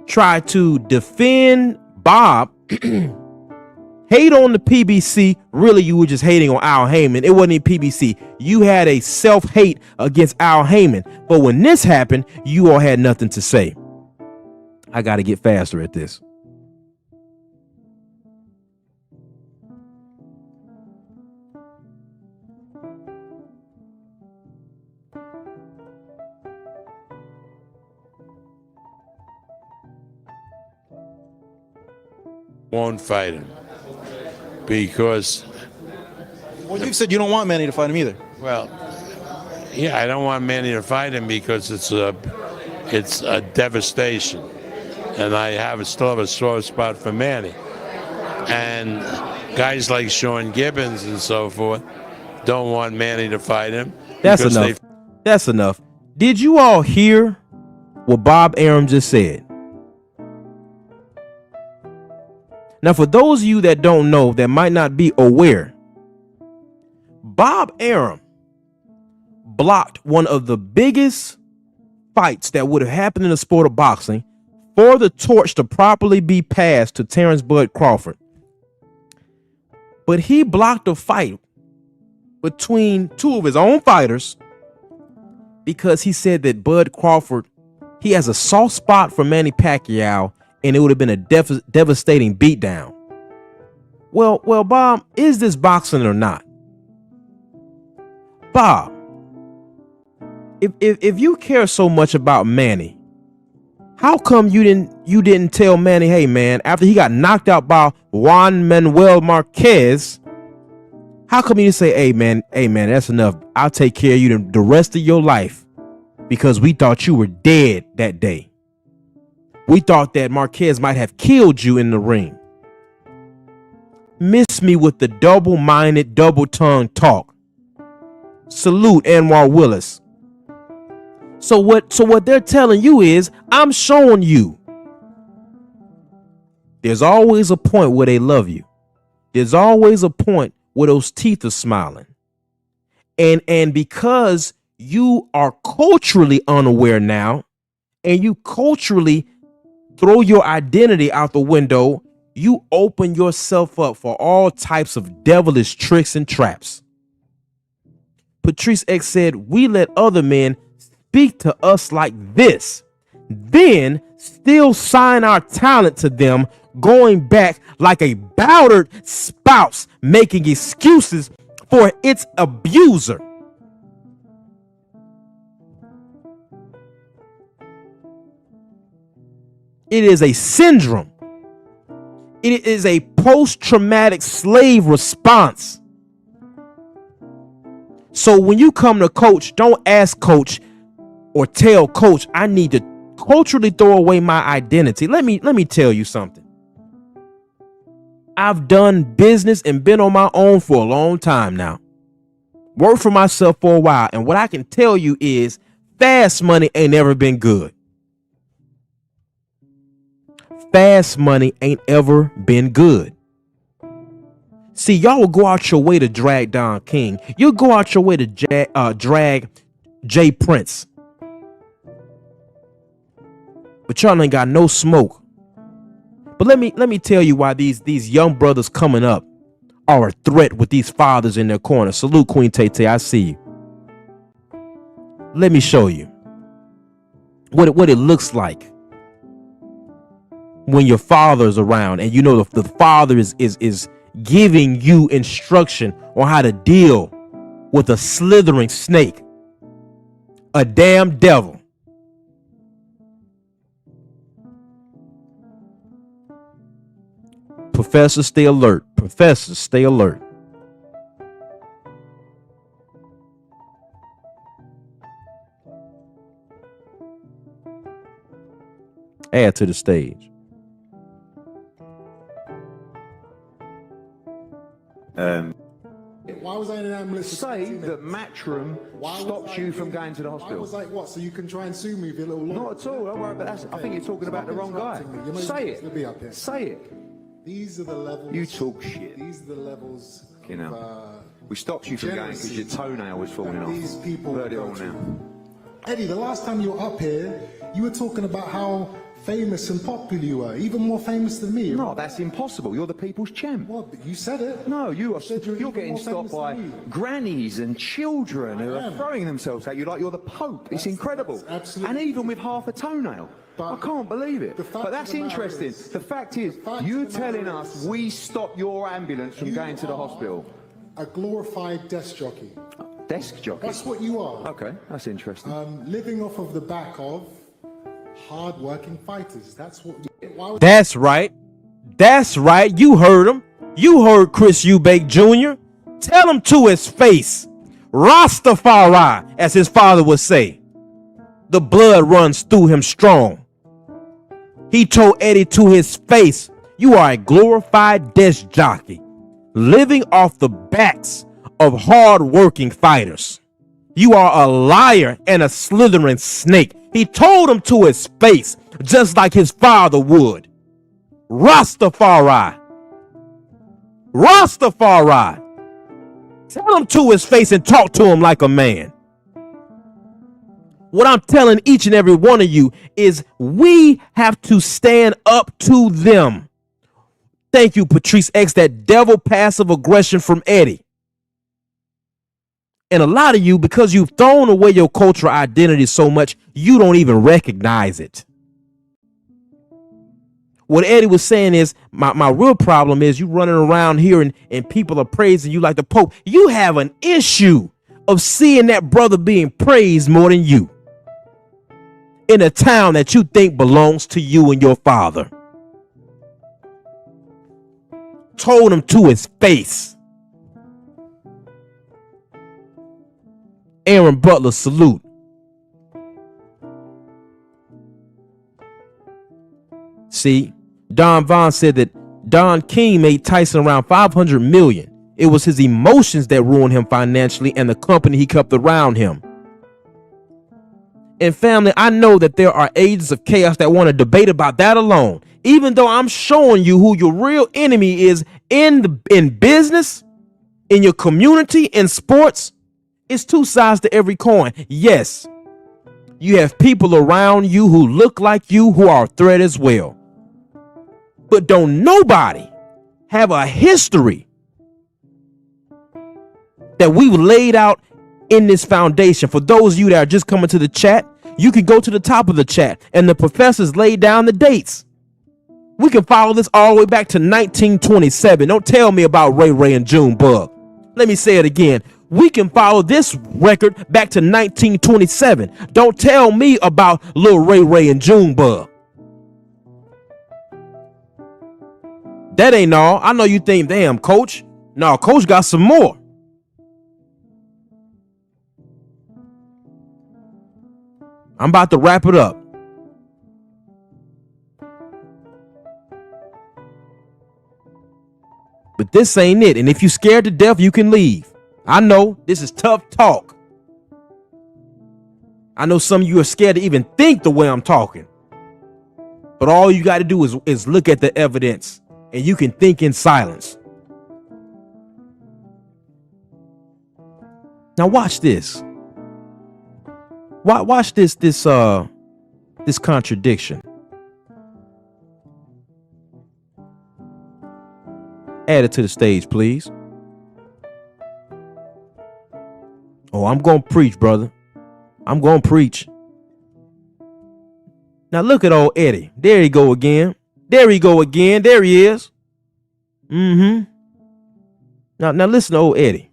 try to defend Bob, hate on the PBC. Really, you were just hating on Al Heyman. It wasn't even PBC. You had a self-hate against Al Heyman. But when this happened, you all had nothing to say. I got to get faster at this. Won't fight him because, Well, you said you don't want Manny to fight him either. well, yeah, I don't want Manny to fight him because it's a devastation, and I still have a sore spot for Manny. And guys like Sean Gibbons and so forth don't want Manny to fight him. That's enough. That's enough. Did you all hear what Bob Arum just said? Now, for those of you that don't know, that might not be aware, Bob Arum blocked one of the biggest fights that would have happened in the sport of boxing for the torch to properly be passed to Terrence Bud Crawford. But he blocked a fight between two of his own fighters because he said that Bud Crawford, he has a soft spot for Manny Pacquiao, and it would have been a devastating beatdown. Well, Bob, is this boxing or not? Bob, if you care so much about Manny, how come you didn't tell Manny, hey man, after he got knocked out by Juan Manuel Marquez, how come you didn't say, hey man, that's enough. I'll take care of you the rest of your life because we thought you were dead that day. We thought that Marquez might have killed you in the ring. Miss me with the double-minded, double-tongued talk. Salute Anwar Willis. So what they're telling you is, I'm showing you. There's always a point where they love you. There's always a point where those teeth are smiling. And because you are culturally unaware now, and you culturally throw your identity out the window, you open yourself up for all types of devilish tricks and traps. Patrice X said, we let other men speak to us like this, then still sign our talent to them, going back like a battered spouse, making excuses for its abuser. It is a syndrome. It is a post-traumatic slave response. So when you come to coach, don't ask coach or tell coach, I need to culturally throw away my identity. Let me tell you something. I've done business and been on my own for a long time now. Worked for myself for a while. And what I can tell you is fast money ain't ever been good. Fast money ain't ever been good. See, y'all will go out your way to drag Don King. You'll go out your way to drag Jay Prince. But y'all ain't got no smoke. But let me tell you why these young brothers coming up are a threat with these fathers in their corner. Salute Queen Tay, I see you. Let me show you what it looks like when your father's around and you know the father is giving you instruction on how to deal with a slithering snake, a damn devil. Professor, stay alert. Professor, stay alert. Add to the stage. Why was I in that say that Matchroom stops you from going to the hospital. I was like, what? So you can try and sue me with your little law? Not at all. Don't worry about that. I think you're talking about the wrong guy. Say it. Say it. These are the levels. You talk shit. These are the levels. You know. We stopped you from going because your toenail was falling off. These people heard it all now. Eddie, the last time you were up here, you were talking about how famous and popular you were, even more famous than me. No, that's impossible. You're the people's champ. What? But you said it. No, you're getting stopped by grannies and children who are throwing themselves at you like you're the Pope. It's incredible. Absolutely. And even with half a toenail. I can't believe it. But that's interesting. The fact is, you're telling us we stop your ambulance from going to the hospital. A glorified desk jockey. Desk jockey? That's what you are. Okay, that's interesting. Living off of the back of hard-working fighters. That's what. That's right. That's right. You heard him. You heard Chris Eubank Jr. Tell him to his face. Rastafari, as his father would say. The blood runs through him strong. He told Eddie to his face, you are a glorified desk jockey, living off the backs of hard-working fighters. You are a liar and a slithering snake. He told him to his face, just like his father would. Rastafari. Rastafari. Tell him to his face and talk to him like a man. What I'm telling each and every one of you is we have to stand up to them. Thank you, Patrice X, that devil passive aggression from Eddie. And a lot of you, because you've thrown away your cultural identity so much, you don't even recognize it. What Eddie was saying is, my real problem is you running around here and people are praising you like the Pope. You have an issue of seeing that brother being praised more than you in a town that you think belongs to you and your father. Told him to his face. Aaron Butler, salute. See, Don Vaughn said that Don King made Tyson around $500 million. It was his emotions that ruined him financially and the company he kept around him. And family, I know that there are agents of chaos that want to debate about that alone. Even though I'm showing you who your real enemy is in business, in your community, in sports, it's two sides to every coin. Yes, you have people around you who look like you who are a threat as well. But don't nobody have a history that we've laid out in this foundation. For those of you that are just coming to the chat, you can go to the top of the chat and the professors laid down the dates. We can follow this all the way back to 1927. Don't tell me about Ray Ray and Junebug. Let me say it again. We can follow this record back to 1927. Don't tell me about Lil Ray Ray and Junebug. That ain't all. I know you think, damn, coach. No, coach got some more. I'm about to wrap it up. But this ain't it. And if you're scared to death, you can leave. I know this is tough talk. I know some of you are scared to even think the way I'm talking. But all you got to do is look at the evidence and you can think in silence. Now watch this. Watch this contradiction. Add it to the stage, please. Oh, I'm going to preach, brother. I'm going to preach. Now look at old Eddie. There he go again. There he go again. There he is. Now listen to old Eddie.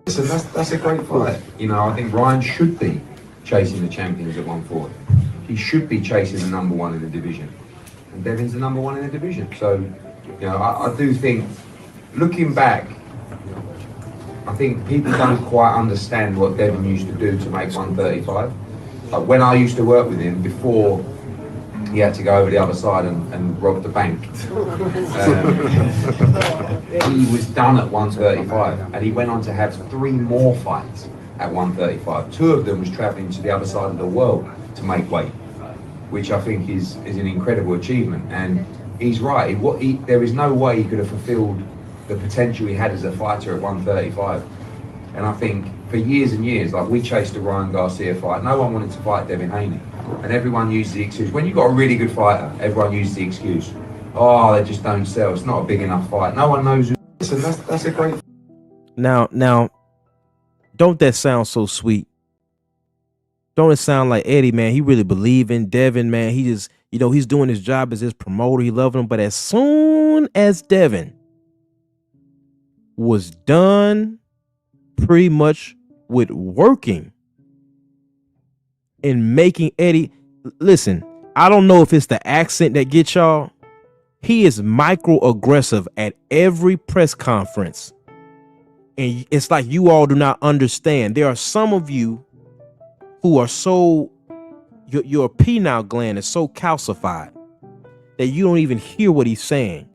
Listen, that's a great fight. You know, I think Ryan should be chasing the champions at 140. He should be chasing the number one in the division. And Devin's the number one in the division. So, you know, I do think, looking back, I think people don't quite understand what Devin used to do to make 135. Like when I used to work with him before he had to go over the other side and rob the bank. He was done at 135, and he went on to have 3 more fights at 135. 2 of them was travelling to the other side of the world to make weight, which I think is an incredible achievement. And he's right. There is no way he could have fulfilled the potential he had as a fighter at 135. And I think for years and years, like we chased the Ryan Garcia fight, no one wanted to fight Devin Haney. And everyone used the excuse. When you've got a really good fighter, everyone uses the excuse. Oh, they just don't sell. It's not a big enough fight. No one knows who. Listen, that's a great. Now, don't that sound so sweet? Don't it sound like Eddie, man? He really believe in Devin, man. He just, he's doing his job as his promoter. He loving him. But as soon as Devin was done pretty much with working and making Eddie, listen, I don't know if it's the accent that gets y'all. He is microaggressive at every press conference. And it's like you all do not understand. There are some of you who are so, your pineal gland is so calcified that you don't even hear what he's saying.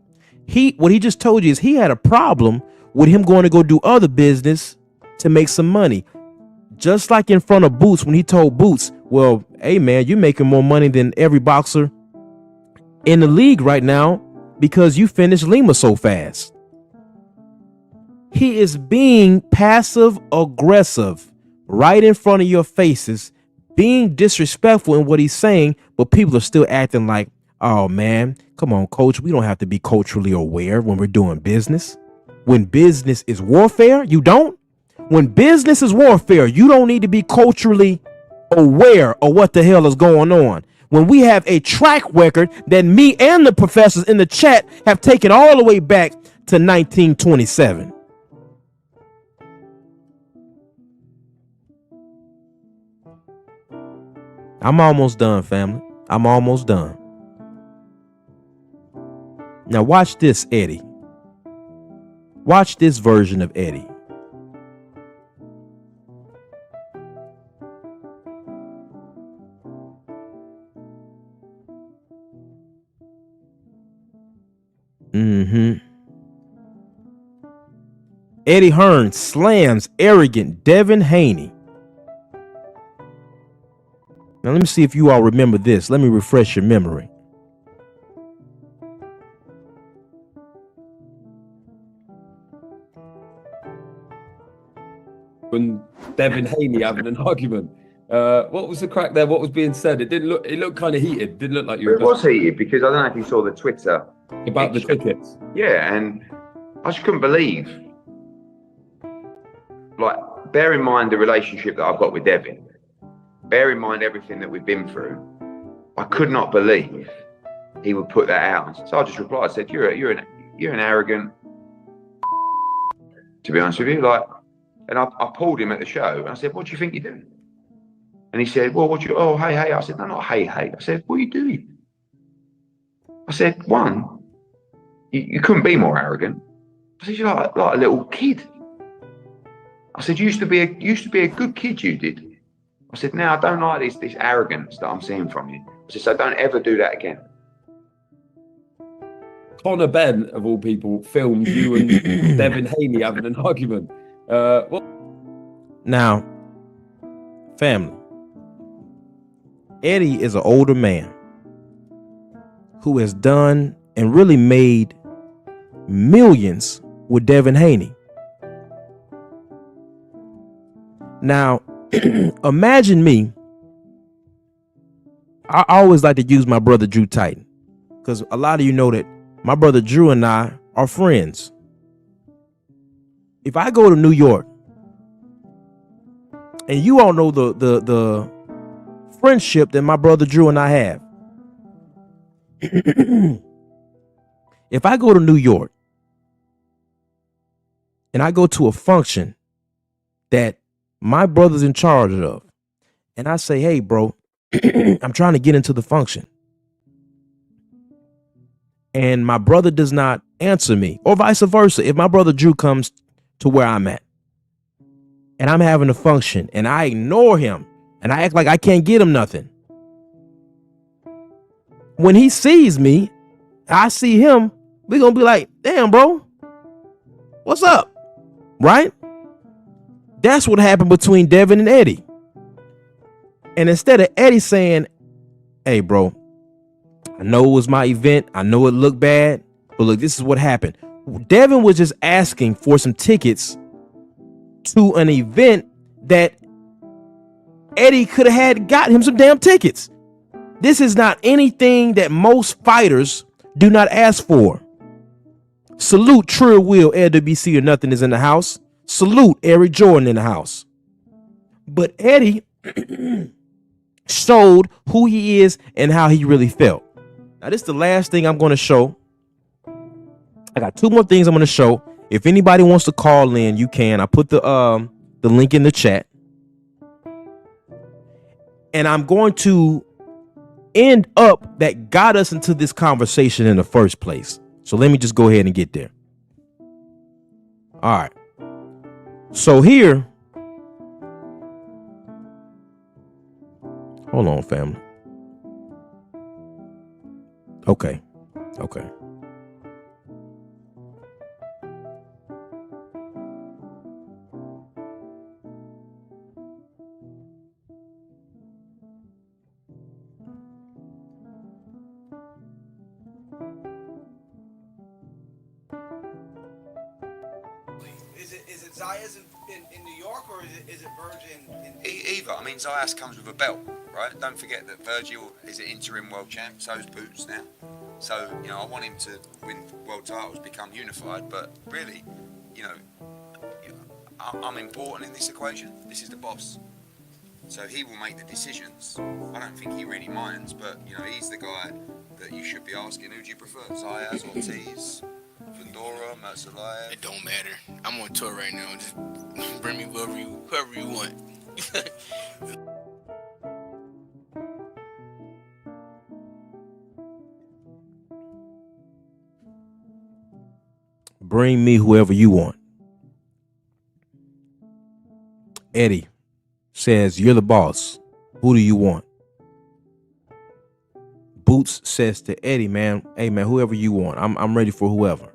What he just told you is he had a problem with him going to go do other business to make some money. Just like in front of Boots, when he told Boots, well, hey man, you're making more money than every boxer in the league right now because you finished Lima so fast. He is being passive aggressive right in front of your faces, being disrespectful in what he's saying, but people are still acting like, oh man, come on, coach, we don't have to be culturally aware when we're doing business. When business is warfare, you don't. When business is warfare, you don't need to be culturally aware of what the hell is going on. When we have a track record that me and the professors in the chat have taken all the way back to 1927. I'm almost done, family. I'm almost done. Now watch this, Eddie. Watch this version of Eddie. Eddie Hearn slams arrogant Devin Haney. Now let me see if you all remember this. Let me refresh your memory. When Devin Haney having an argument. What was the crack there? What was being said? It looked kind of heated. Didn't look like you were. It was heated because I don't know if you saw the Twitter. About the tickets. Yeah, and I just couldn't believe. Like, bear in mind the relationship that I've got with Devin. Bear in mind everything that we've been through. I could not believe he would put that out. So I just replied. I said, "You're an arrogant." To be honest with you, like, and I pulled him at the show and I said, "What do you think you're doing?" And he said, "Well, oh, hey." I said, "No, not hey." I said, "What are you doing?" I said, "One, you couldn't be more arrogant." I said, "You're like a little kid." I said, "You used to be a good kid, you did." I said, "Now I don't like this arrogance that I'm seeing from you." I said, "So don't ever do that again." Conor Benn, of all people, filmed you and Devin Haney having an argument. Now, family, Eddie is an older man who has done and really made millions with Devin Haney. Now, imagine me. I always like to use my brother Drew Titan because a lot of you know that my brother Drew and I are friends. If I go to New York, and you all know the friendship that my brother Drew and I have. If I go to New York and I go to a function that my brother's in charge of, and I say, "Hey, bro, I'm trying to get into the function," and my brother does not answer me, or vice versa, if my brother Drew comes to where I'm at and I'm having a function and I ignore him and I act like I can't get him nothing, when he sees me, I see him, we're going to be like, damn, bro, what's up? Right? That's what happened between Devin and Eddie. And instead of Eddie saying, hey, bro, I know it was my event. I know it looked bad, but look, this is what happened. Devin was just asking for some tickets to an event that Eddie could have had got him some damn tickets. This is not anything that most fighters do not ask for. Salute Trill Will, LWC or Nothing is in the house. Salute Eric Jordan in the house. But Eddie showed who he is and how he really felt. Now, this is the last thing I'm going to show. I got two more things I'm going to show. If anybody wants to call in, you can. I put the link in the chat. And I'm going to end up that got us into this conversation in the first place. So let me just go ahead and get there. All right. So here. Hold on, family. Okay. Is it Zayas in New York, or is it Virgin? Either. I mean, Zayas comes with a belt, right? Don't forget that Virgil is an interim world champ, so's Boots now. So, you know, I want him to win world titles, become unified, but really, you know, I'm important in this equation. This is the boss. So he will make the decisions. I don't think he really minds, but, you know, he's the guy that you should be asking, who do you prefer, Zayas, Ortiz, Fundora, Mertzelayev? It don't matter. I'm on tour right now. Just bring me whoever you want. Bring me whoever you want. Eddie says, you're the boss. Who do you want? Boots says to Eddie, man, hey, man, whoever you want. I'm ready for whoever.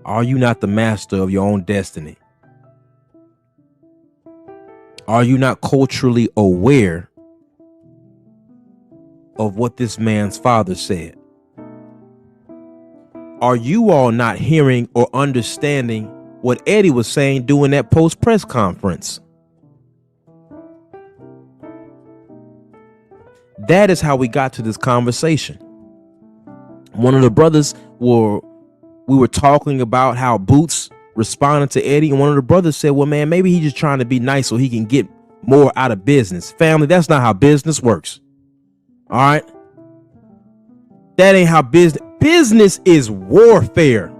Are you not the master of your own destiny? Are you not culturally aware of what this man's father said? Are you all not hearing or understanding what Eddie was saying during that post-press conference? That is how we got to this conversation. One of the brothers we were talking about how Boots responded to Eddie, and one of the brothers said, well, man, maybe he's just trying to be nice so he can get more out of business. Family, that's not how business works. All right? That ain't how business is warfare.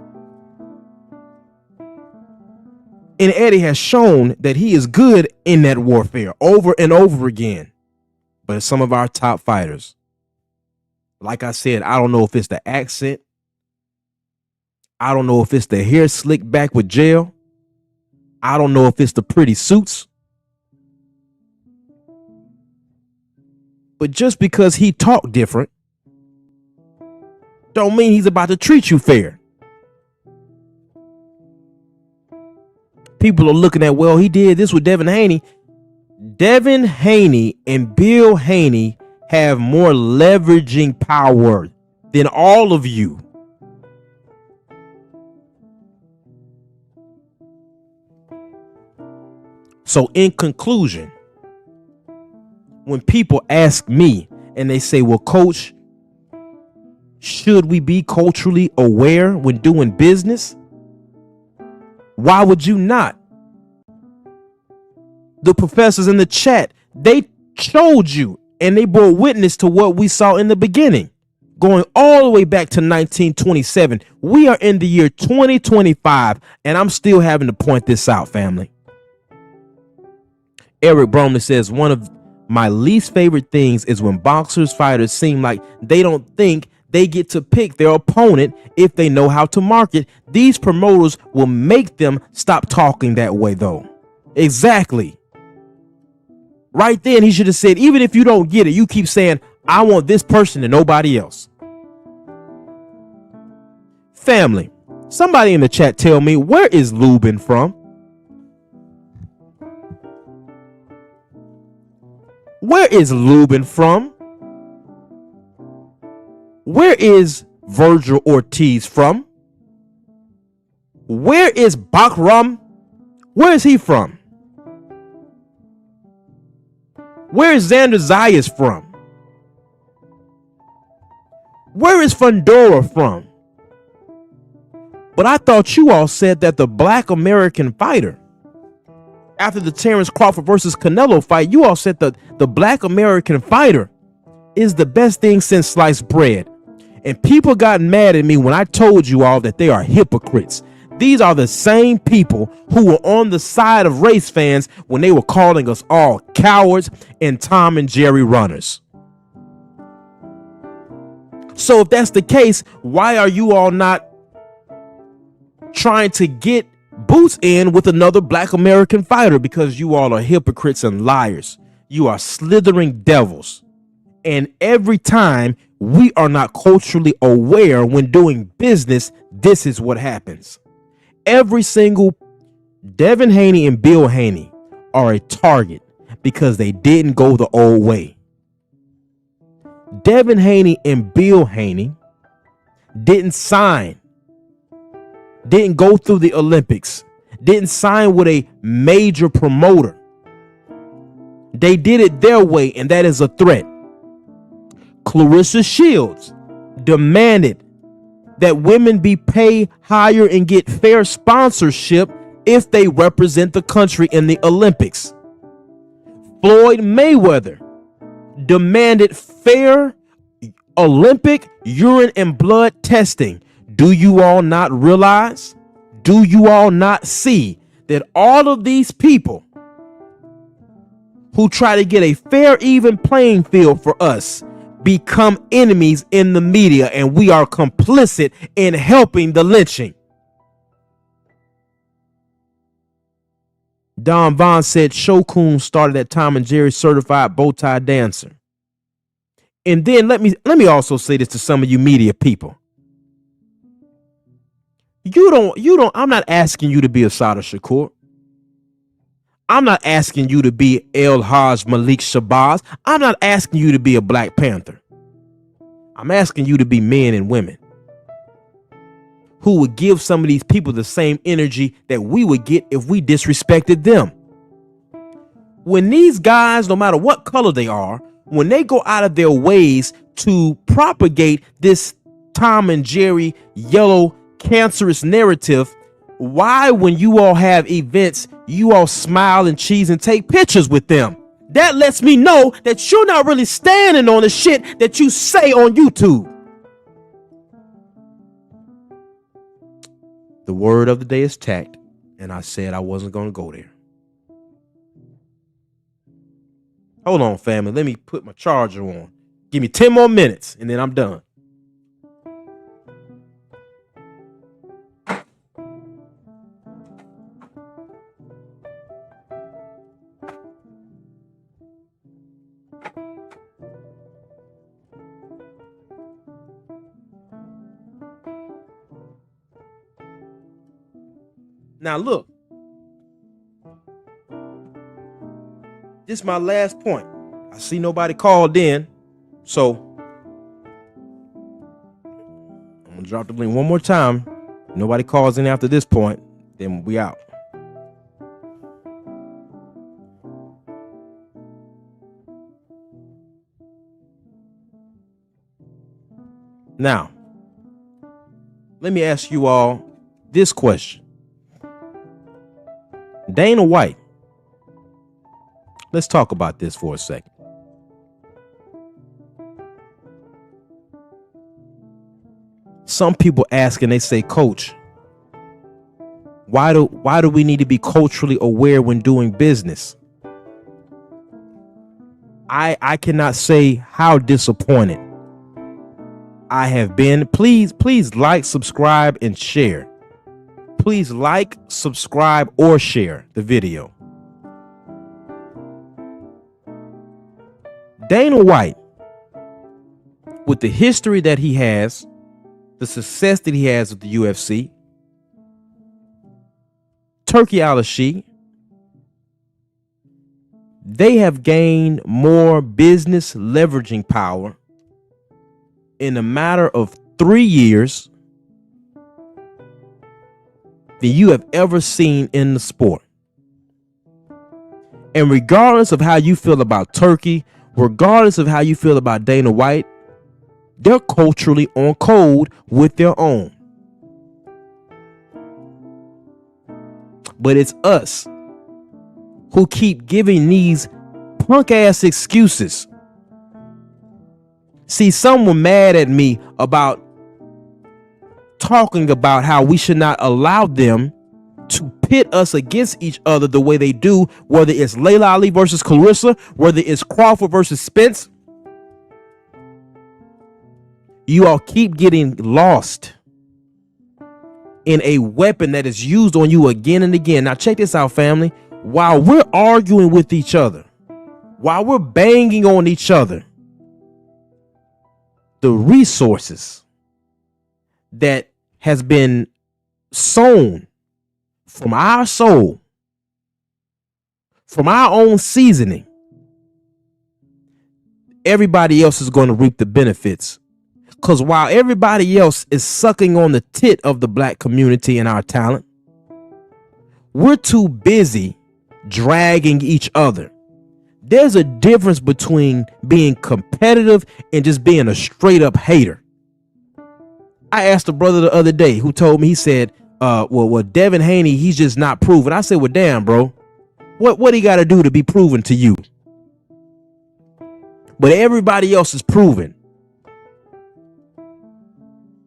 And Eddie has shown that he is good in that warfare over and over again. But some of our top fighters, like I said, I don't know if it's the accent. I don't know if it's the hair slicked back with gel. I don't know if it's the pretty suits. But just because he talked different don't mean he's about to treat you fair. People are looking at, well, he did this with Devin Haney. Devin Haney and Bill Haney have more leveraging power than all of you. So in conclusion, when people ask me and they say, well, coach, should we be culturally aware when doing business? Why would you not? The professors in the chat, they showed you and they bore witness to what we saw in the beginning, going all the way back to 1927. We are in the year 2025, and I'm still having to point this out, family. Eric Bromley says, one of my least favorite things is when fighters seem like they don't think they get to pick their opponent if they know how to market. These promoters will make them stop talking that way, though. Exactly. Right then, he should have said, even if you don't get it, you keep saying, I want this person and nobody else. Family, somebody in the chat tell me, where is Lubin from? Where is Lubin from? Where is Virgil Ortiz from? Where is Bakram? Where is he from? Where is Xander Zayas from? Where is Fundora from? But I thought you all said that the black American fighter, after the Terrence Crawford versus Canelo fight, you all said that the black American fighter is the best thing since sliced bread. And people got mad at me when I told you all that they are hypocrites. These are the same people who were on the side of race fans when they were calling us all cowards and Tom and Jerry runners. So if that's the case, why are you all not trying to get boots in with another black American fighter? Because you all are hypocrites and liars. You are slithering devils. And every time we are not culturally aware when doing business, this is what happens. Every single Devin Haney and Bill Haney are a target because they didn't go the old way. Devin Haney and Bill Haney didn't go through the Olympics, didn't sign with a major promoter. They did it their way, and that is a threat. Clarissa Shields demanded that women be paid higher and get fair sponsorship if they represent the country in the Olympics. Floyd Mayweather demanded fair Olympic urine and blood testing. Do you all not realize? Do you all not see that all of these people who try to get a fair, even playing field for us become enemies in the media, and we are complicit in helping the lynching? Don Vaughn said Shokun started at Tom and Jerry certified bow tie dancer. And then let me also say this to some of you media people. I'm not asking you to be Asada Shakur. I'm not asking you to be El Haj Malik Shabazz. I'm not asking you to be a Black Panther. I'm asking you to be men and women who would give some of these people the same energy that we would get if we disrespected them. When these guys, no matter what color they are, when they go out of their ways to propagate this Tom and Jerry yellow cancerous narrative, why, when you all have events, you all smile and cheese and take pictures with them? That lets me know that you're not really standing on the shit that you say on YouTube. The word of the day is tact, and I said I wasn't going to go there. Hold on, family. Let me put my charger on. Give me 10 more minutes, and then I'm done. Now look, this is my last point. I see nobody called in, so I'm gonna drop the link one more time. Nobody calls in after this point, then we out. Now, let me ask you all this question. Dana White. Let's talk about this for a second. Some people ask and they say, Coach, why do we need to be culturally aware when doing business? I cannot say how disappointed I have been. Please like, subscribe, and share. Please like, subscribe, or share the video. Dana White, with the history that he has, the success that he has with the UFC, Turkey Al-Sheikh, they have gained more business leveraging power in a matter of 3 years than you have ever seen in the sport. And regardless of how you feel about Turkey, regardless of how you feel about Dana White, they're culturally on code with their own. But it's us who keep giving these punk ass excuses. See, someone mad at me about talking about how we should not allow them to pit us against each other the way they do, whether it's Layla Ali versus Clarissa, whether it's Crawford versus Spence. You all keep getting lost in a weapon that is used on you again and again. Now check this out, family. While we're arguing with each other, while we're banging on each other, the resources that has been sown from our soul, from our own seasoning, everybody else is going to reap the benefits. Because while everybody else is sucking on the tit of the black community and our talent, we're too busy dragging each other. There's a difference between being competitive and just being a straight up hater. I asked a brother the other day who told me, he said, well, Devin Haney, he's just not proven. I said, well, damn, bro, what he got to do to be proven to you? But everybody else is proven.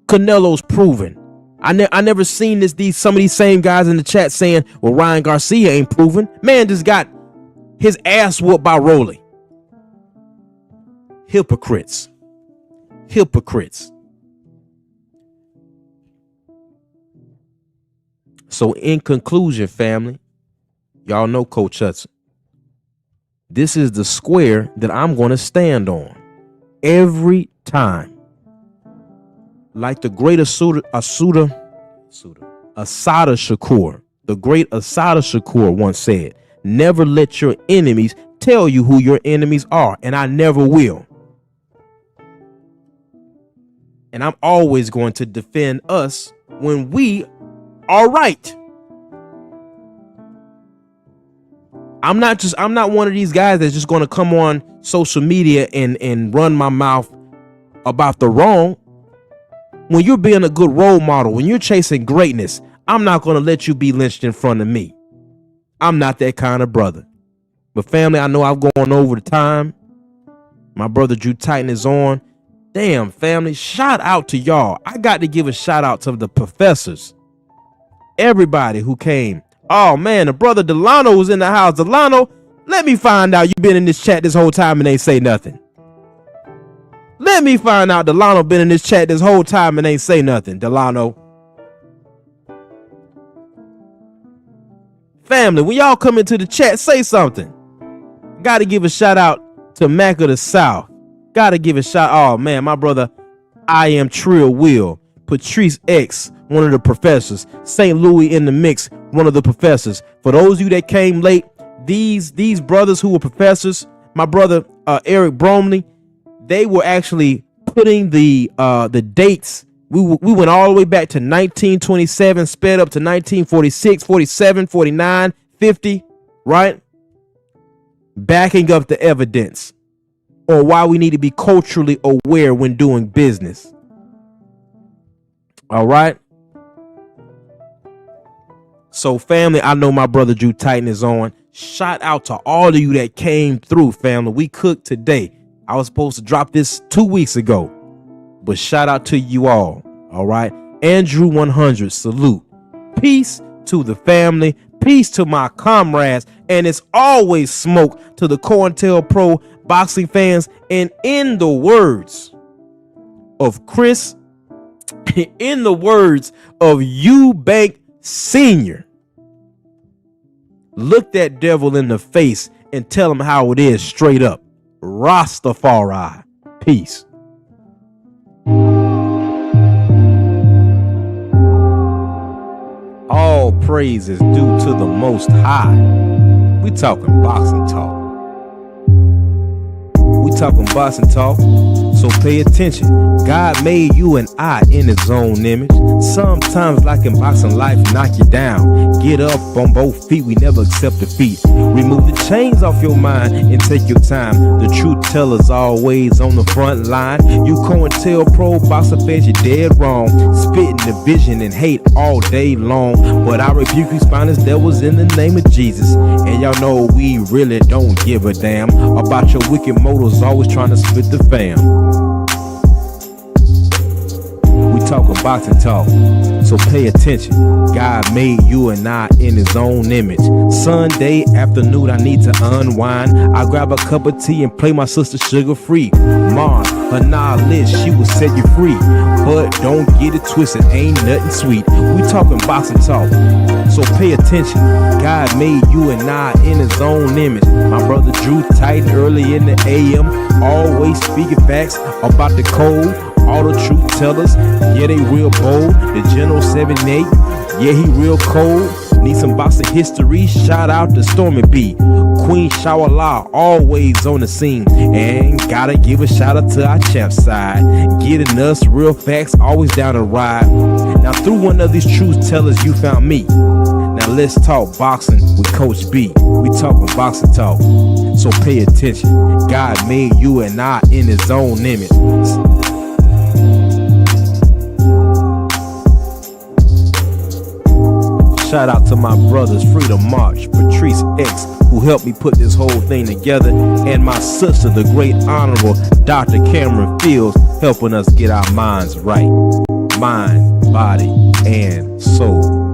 Canelo's proven. I never seen some of these same guys in the chat saying, well, Ryan Garcia ain't proven. Man just got his ass whooped by Rolly. Hypocrites. So in conclusion, family, y'all know Coach Hudson. This is the square that I'm going to stand on every time. Like the great Asada Shakur, the great Asada Shakur once said, never let your enemies tell you who your enemies are, and I never will. And I'm always going to defend us when we are right. I'm not one of these guys that's just going to come on social media and run my mouth about the wrong. When you're being a good role model, when you're chasing greatness, I'm not going to let you be lynched in front of me. I'm not that kind of brother. But family, I know I've gone over the time. My brother Drew Titan is on. Damn, family, shout out to y'all. I got to give a shout out to the professors. Everybody who came. Oh, man, the brother Delano was in the house. Delano, let me find out you've been in this chat this whole time and ain't say nothing. Let me find out Delano been in this chat this whole time and ain't say nothing. Delano. Family, when y'all come into the chat, say something. Got to give a shout out to Mac of the South. Got to give a shout. Oh, man, my brother, I Am Trill Will. Patrice X, one of the professors. St. Louis in the mix, one of the professors. For those of you that came late, these brothers who were professors, my brother Eric Bromley, they were actually putting the dates. We went all the way back to 1927, sped up to 1946, 47, 49, 50, right? Backing up the evidence on why we need to be culturally aware when doing business. All right. So family, I know my brother Drew Titan is on. Shout out to all of you that came through, family. We cooked today. I was supposed to drop this 2 weeks ago, but shout out to you all. All right. Andrew 100, salute. Peace to the family. Peace to my comrades. And it's always smoke to the COINTELPRO boxing fans. And in the words of Chris, in the words of Eubank Sr., look that devil in the face and tell him how it is straight up. Rastafari. Peace. All praise is due to the Most High. We talking boxing talk. We talking boxing talk, so pay attention. God made you and I in his own image. Sometimes like in boxing, life knock you down. Get up on both feet, we never accept defeat. Remove the chains off your mind and take your time. The truth teller's always on the front line. You COINTELPRO boxer fans, you're dead wrong. Spitting division and hate all day long. But I rebuke you spineless devils in the name of Jesus. And y'all know we really don't give a damn about your wicked motives, always trying to split the fam. We talking boxing talk, so pay attention. God made you and I in his own image. Sunday afternoon, I need to unwind. I grab a cup of tea and play my sister sugar free. Mom, her knowledge, she will set you free. But don't get it twisted, ain't nothing sweet. We talking boxing talk, so pay attention. God made you and I in his own image. My brother Drew Titan early in the AM, always speaking facts about the code. All the truth tellers, yeah, they real bold. The General 78, yeah, he real cold. Need some boxing history, shout out to Stormy B. Queen Shawala, always on the scene. And gotta give a shout out to our champ side. Getting us real facts, always down to ride. Now through one of these truth tellers, you found me. Now let's talk boxing with Coach B. We talking boxing talk, so pay attention. God made you and I in his own image. Shout out to my brothers Freedom March, Patrice X, who helped me put this whole thing together, and my sister, the great honorable Dr. Cameron Fields, helping us get our minds right. Mind, body, and soul.